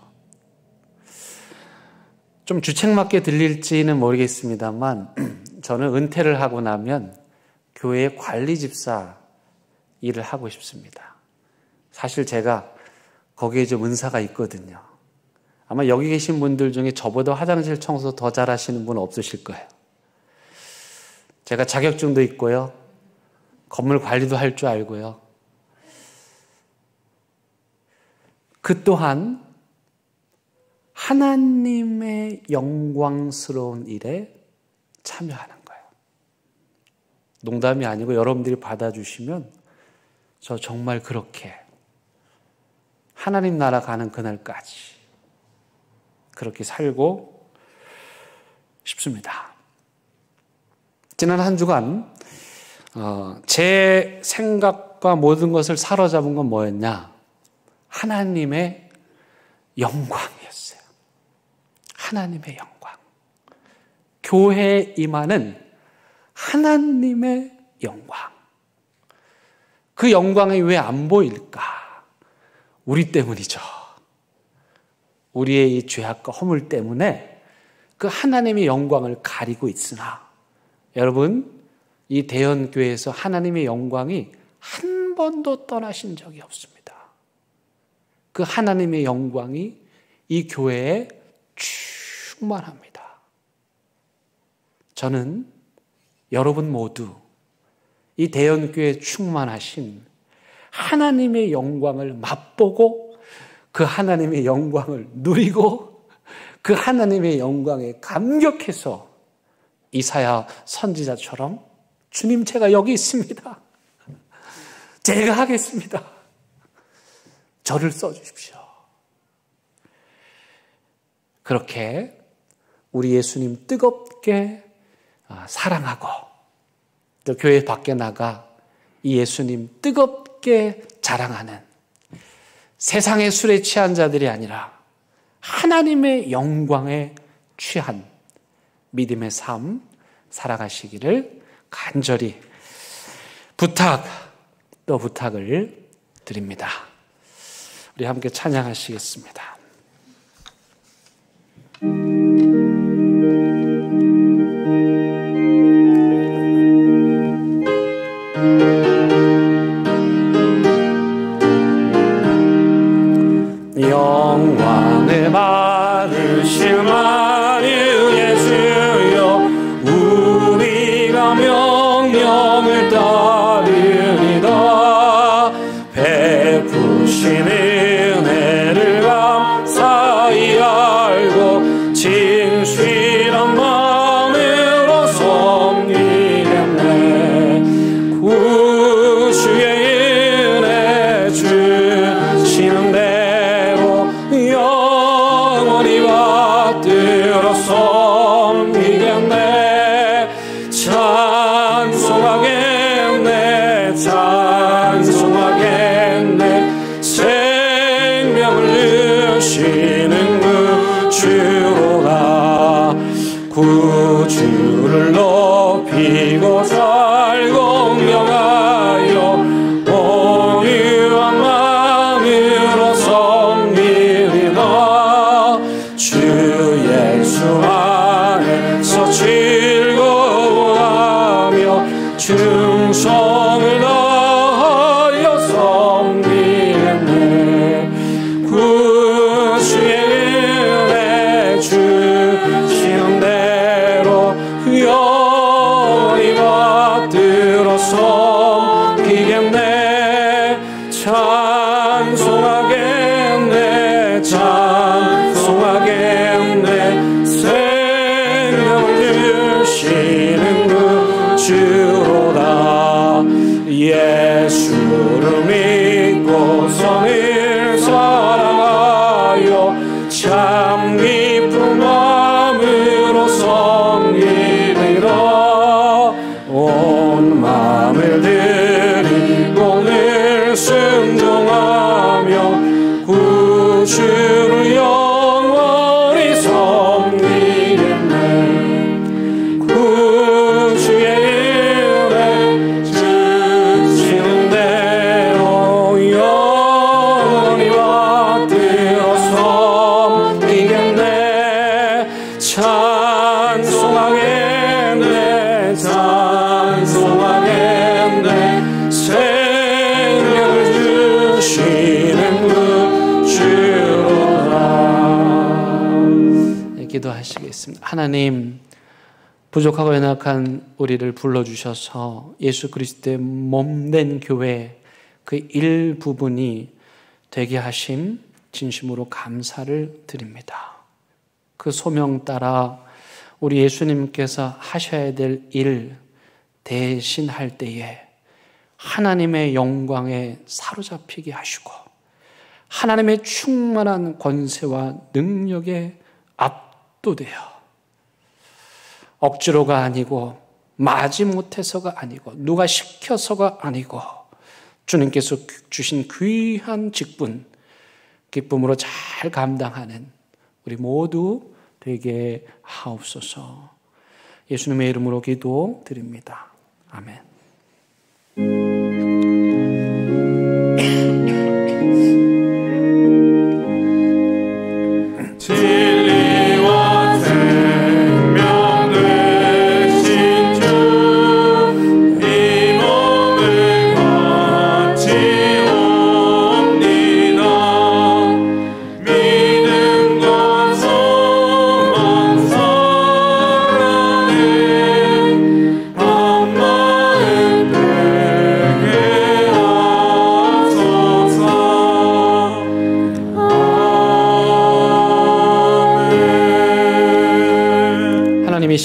좀 주책맞게 들릴지는 모르겠습니다만 저는 은퇴를 하고 나면 교회 관리 집사 일을 하고 싶습니다. 사실 제가 거기에 좀 은사가 있거든요. 아마 여기 계신 분들 중에 저보다 화장실 청소 더 잘하시는 분 없으실 거예요. 제가 자격증도 있고요. 건물 관리도 할 줄 알고요. 그 또한 하나님의 영광스러운 일에 참여하는 거예요. 농담이 아니고 여러분들이 받아주시면 저 정말 그렇게 하나님 나라 가는 그날까지 그렇게 살고 싶습니다. 지난 한 주간 제 생각과 모든 것을 사로잡은 건 뭐였냐? 하나님의 영광이었어요. 하나님의 영광. 교회에 임하는 하나님의 영광. 그 영광이 왜 안 보일까? 우리 때문이죠. 우리의 이 죄악과 허물 때문에 그 하나님의 영광을 가리고 있으나 여러분, 이 대연교회에서 하나님의 영광이 한 번도 떠나신 적이 없습니다. 그 하나님의 영광이 이 교회에 충만합니다. 저는 여러분 모두 이 대연교회 충만하신 하나님의 영광을 맛보고 그 하나님의 영광을 누리고 그 하나님의 영광에 감격해서 이사야 선지자처럼 주님 제가 여기 있습니다. 제가 하겠습니다. 저를 써주십시오. 그렇게 우리 예수님 뜨겁게 사랑하고 또 교회 밖에 나가 이 예수님 뜨겁게 자랑하는 세상의 술에 취한 자들이 아니라 하나님의 영광에 취한 믿음의 삶 살아가시기를 간절히 부탁을 드립니다. 우리 함께 찬양하시겠습니다. 영광을 받으실 만유의 주여 우리가 명령을 따르리다 베푸신 은혜를 감사히 알고 진실한 마음으로 섬기겠네 구주의 은혜 주시는 대로 영원히 받들어 섬기겠네 찬송하겠네 생명을 주시는 구주로다 구주를 높이고 잘 공경하여 온유한 마음으로 섬기리라 주 예수 안에서 즐거워하며 충성을 다하여 섬기겠네 구주의 은혜 주시는 대로 영원히 받들어 섬기겠네 찬송하겠네 생명을 주시는 구주로다 예수를 믿고 선을 사랑하여 참 기쁜 마음으로 섬기리라 온 마음을 드리고 늘 순종하며 구주를 영원히 섬기겠네 구주의 은혜 주시는 대로 영원히 받들어 섬기겠네 찬송하겠네 생명을 주시는 구주로다 기도하시겠습니다. 하나님 부족하고 연약한 우리를 불러주셔서 예수 그리스도의 몸된 교회 그 일부분이 되게 하심 진심으로 감사를 드립니다. 그 소명 따라 우리 예수님께서 하셔야 될 일 대신 할 때에 하나님의 영광에 사로잡히게 하시고 하나님의 충만한 권세와 능력에 압도되어 억지로가 아니고 마지못해서가 아니고 누가 시켜서가 아니고 주님께서 주신 귀한 직분 기쁨으로 잘 감당하는 우리 모두 되게 하옵소서. 예수님의 이름으로 기도드립니다. 아멘. 진리와 생명 되신 주 이 몸을 바치옵니다. 믿음과 소망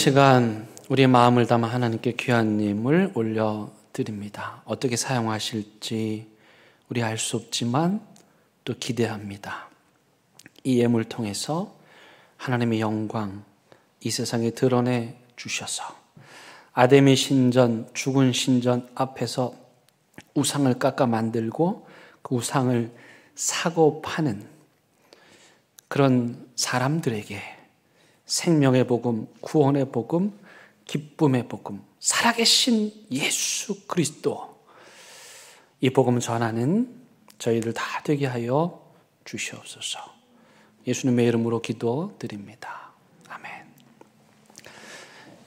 시간 우리의 마음을 담아 하나님께 귀한 예물 올려드립니다. 어떻게 사용하실지 우리 알 수 없지만 또 기대합니다. 이 예물 통해서 하나님의 영광 이 세상에 드러내 주셔서 아담의 신전, 죽은 신전 앞에서 우상을 깎아 만들고 그 우상을 사고 파는 그런 사람들에게 생명의 복음, 구원의 복음, 기쁨의 복음, 살아계신 예수 그리스도 이 복음 전하는 저희들 다 되게 하여 주시옵소서. 예수님의 이름으로 기도드립니다. 아멘.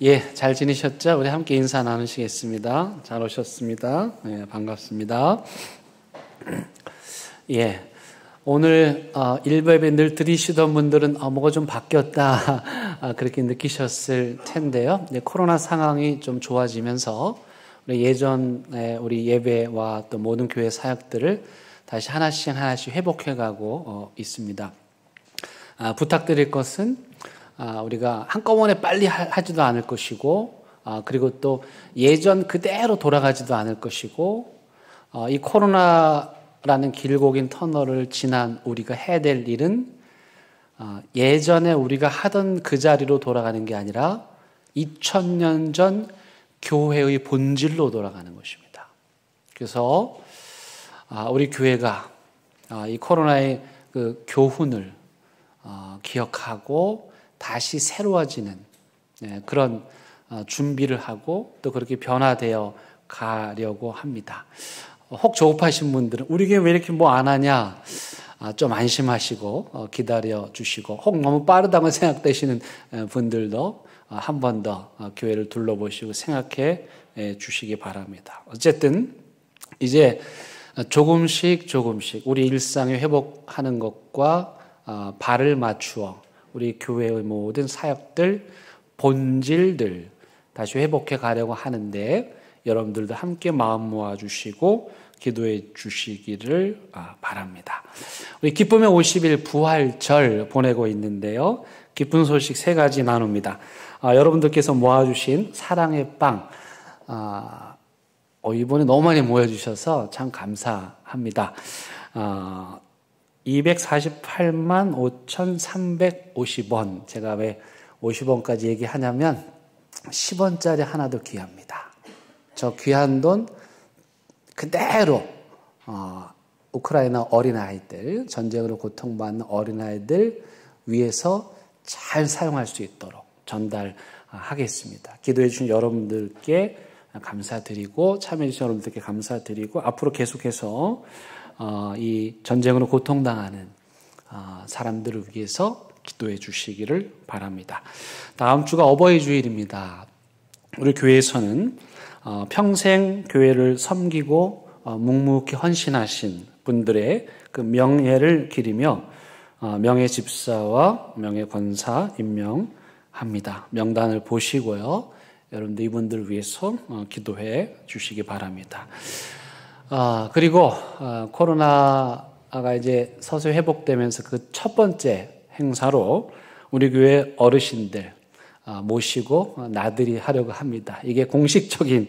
예, 잘 지내셨죠? 우리 함께 인사 나누시겠습니다. 잘 오셨습니다. 예, 반갑습니다. 예. 오늘 일부 예배 늘 들으시던 분들은 뭐가 좀 바뀌었다 그렇게 느끼셨을 텐데요. 코로나 상황이 좀 좋아지면서 우리 예전에 우리 예배와 또 모든 교회 사역들을 다시 하나씩 회복해가고 있습니다. 부탁드릴 것은 우리가 한꺼번에 빨리 하지도 않을 것이고 그리고 또 예전 그대로 돌아가지도 않을 것이고 이 코로나라는 길고 긴 터널을 지난 우리가 해야 될 일은 예전에 우리가 하던 그 자리로 돌아가는 게 아니라 2000년 전 교회의 본질로 돌아가는 것입니다. 그래서 우리 교회가 이 코로나의 그 교훈을 기억하고 다시 새로워지는 그런 준비를 하고 또 그렇게 변화되어 가려고 합니다. 혹 조급하신 분들은 우리 교회 왜 이렇게 뭐 안 하냐 좀 안심하시고 기다려 주시고 혹 너무 빠르다고 생각되시는 분들도 한 번 더 교회를 둘러보시고 생각해 주시기 바랍니다. 어쨌든 이제 조금씩 우리 일상에 회복하는 것과 발을 맞추어 우리 교회의 모든 사역들, 본질들 다시 회복해 가려고 하는데 여러분들도 함께 마음 모아주시고 기도해 주시기를 바랍니다. 우리 기쁨의 50일 부활절 보내고 있는데요. 기쁜 소식 3가지 나눕니다. 여러분들께서 모아주신 사랑의 빵 이번에 너무 많이 모여주셔서 참 감사합니다. 248만 5,350원. 제가 왜 50원까지 얘기하냐면 10원짜리 하나도 귀합니다. 저 귀한 돈 그대로 우크라이나 어린아이들, 전쟁으로 고통받는 어린아이들 위해서 잘 사용할 수 있도록 전달하겠습니다. 기도해 주신 여러분들께 감사드리고 참여해 주신 여러분들께 감사드리고 앞으로 계속해서 이 전쟁으로 고통당하는 사람들을 위해서 기도해 주시기를 바랍니다. 다음 주가 어버이 주일입니다. 우리 교회에서는 평생 교회를 섬기고 묵묵히 헌신하신 분들의 그 명예를 기리며 명예 집사와 명예 권사 임명합니다. 명단을 보시고요. 여러분들 이분들을 위해서 기도해 주시기 바랍니다. 그리고 코로나가 이제 서서히 회복되면서 그 첫 번째 행사로 우리 교회 어르신들 모시고 나들이 하려고 합니다. 이게 공식적인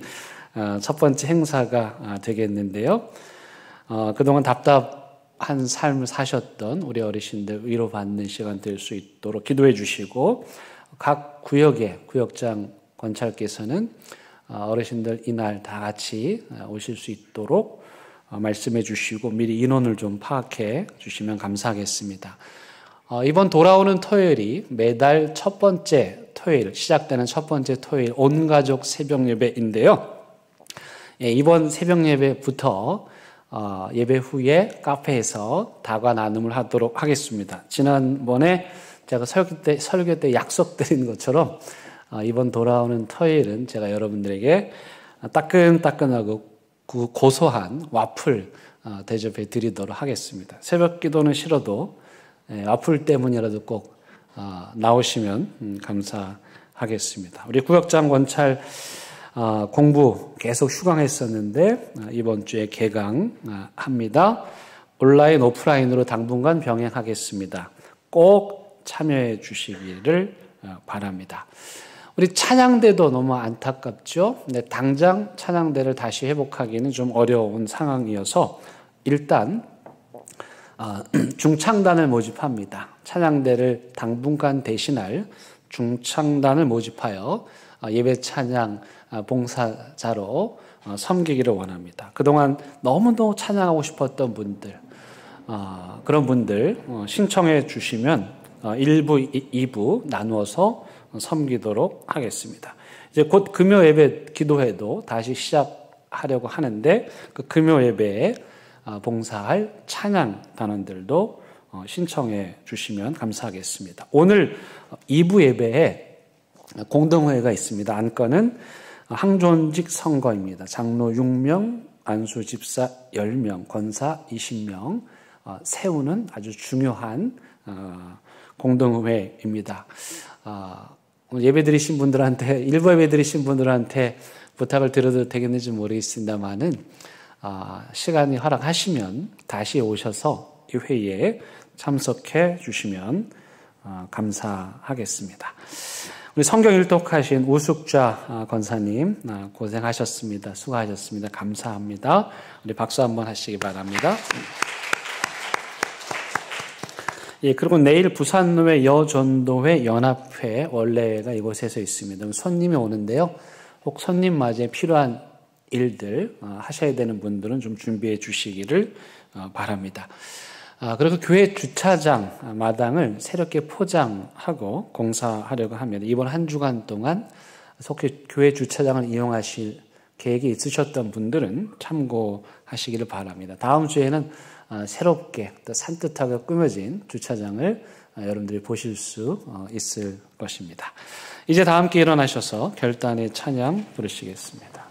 첫 번째 행사가 되겠는데요. 그동안 답답한 삶을 사셨던 우리 어르신들 위로받는 시간 될 수 있도록 기도해 주시고 각 구역의 구역장 권찰께서는 어르신들 이날 다 같이 오실 수 있도록 말씀해 주시고 미리 인원을 좀 파악해 주시면 감사하겠습니다. 이번 돌아오는 토요일이 매달 첫 번째 토요일, 시작되는 첫 번째 토요일 온가족 새벽 예배인데요. 이번 새벽 예배부터 예배 후에 카페에서 다과 나눔을 하도록 하겠습니다. 지난번에 제가 설교 때 약속드린 것처럼 이번 돌아오는 토요일은 제가 여러분들에게 따끈따끈하고 고소한 와플 대접해 드리도록 하겠습니다. 새벽 기도는 싫어도 와플 때문이라도 꼭 나오시면 감사하겠습니다. 우리 구역장 권찰 공부 계속 휴강했었는데 이번 주에 개강합니다. 온라인 오프라인으로 당분간 병행하겠습니다. 꼭 참여해 주시기를 바랍니다. 우리 찬양대도 너무 안타깝죠. 네, 당장 찬양대를 다시 회복하기는 좀 어려운 상황이어서 일단 중창단을 모집합니다. 찬양대를 당분간 대신할 중창단을 모집하여 예배 찬양 봉사자로 섬기기를 원합니다. 그동안 너무도 찬양하고 싶었던 분들, 그런 분들 신청해 주시면 1부, 2부 나누어서 섬기도록 하겠습니다. 이제 곧 금요 예배 기도회도 다시 시작하려고 하는데 그 금요 예배에 봉사할 찬양 단원들도 신청해 주시면 감사하겠습니다. 오늘 2부 예배에 공동회가 있습니다. 안건은 항존직 선거입니다. 장로 6명, 안수 집사 10명, 권사 20명 세우는 아주 중요한 공동회입니다. 예배 드리신 분들한테, 일부 예배 드리신 분들한테 부탁을 드려도 되겠는지 모르겠습니다만은 시간이 허락하시면 다시 오셔서 이 회의에 참석해 주시면 감사하겠습니다. 우리 성경 일독하신 우숙좌 권사님 고생하셨습니다. 수고하셨습니다. 감사합니다. 우리 박수 한번 하시기 바랍니다. 예, 그리고 내일 부산노회 여전도회 연합회 원래가 이곳에서 있습니다. 손님이 오는데요. 혹 손님 맞이에 필요한 일들 하셔야 되는 분들은 좀 준비해 주시기를 바랍니다. 그리고 교회 주차장 마당을 새롭게 포장하고 공사하려고 합니다. 이번 한 주간 동안 속히 교회 주차장을 이용하실 계획이 있으셨던 분들은 참고하시기를 바랍니다. 다음 주에는 새롭게 또 산뜻하게 꾸며진 주차장을 여러분들이 보실 수 있을 것입니다. 이제 다 함께 일어나셔서 결단의 찬양 부르시겠습니다.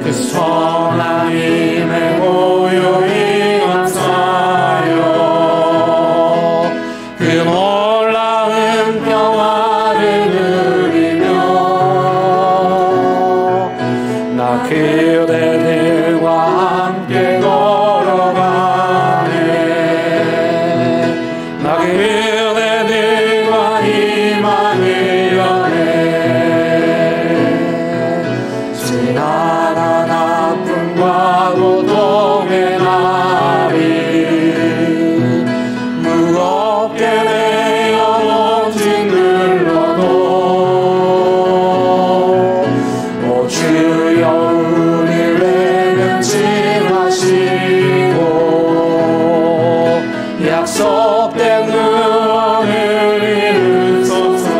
그 선하님의 고요히 감사하여 그 놀라운 평화를 누리며 나 그대들과 함께 걸어가네 나 그대들과 희망을 여네 지나간 아픔과 고통의 날이 무겁게 되어 짓눌러도 오 주여 우리를 면치하시고 약속된 구원을 이루소서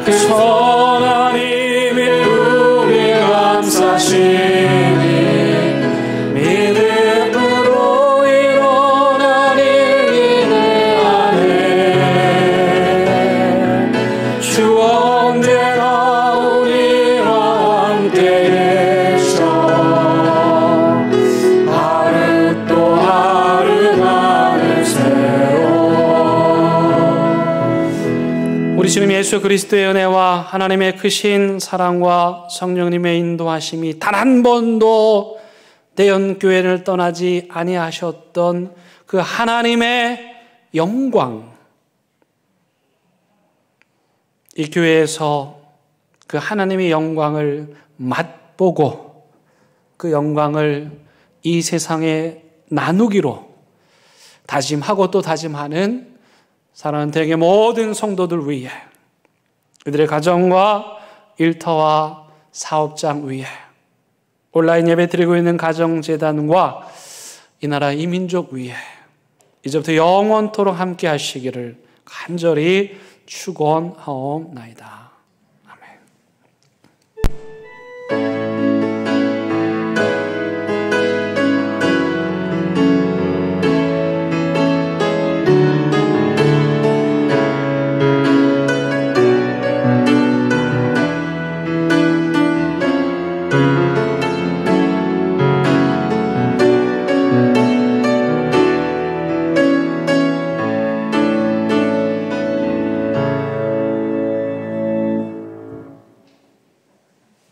그 선하님이 우리 감사시니 믿음으로 일어난 일기를 하네 주 언제나 우리와 함께 계셔 하루 또 하루 나를 세워 우리 주님 예수 그리스도의 은혜와 하나님의 크신 사랑과 성령님의 인도하심이 단 한 번도 대연교회를 떠나지 아니하셨던 그 하나님의 영광, 이 교회에서 그 하나님의 영광을 맛보고 그 영광을 이 세상에 나누기로 다짐하고 또 다짐하는 사랑하는 대개 모든 성도들 위해 그들의 가정과 일터와 사업장 위에 온라인 예배 드리고 있는 가정재단과 이 나라 이 민족 위에 이제부터 영원토록 함께 하시기를 간절히 축원하옵나이다.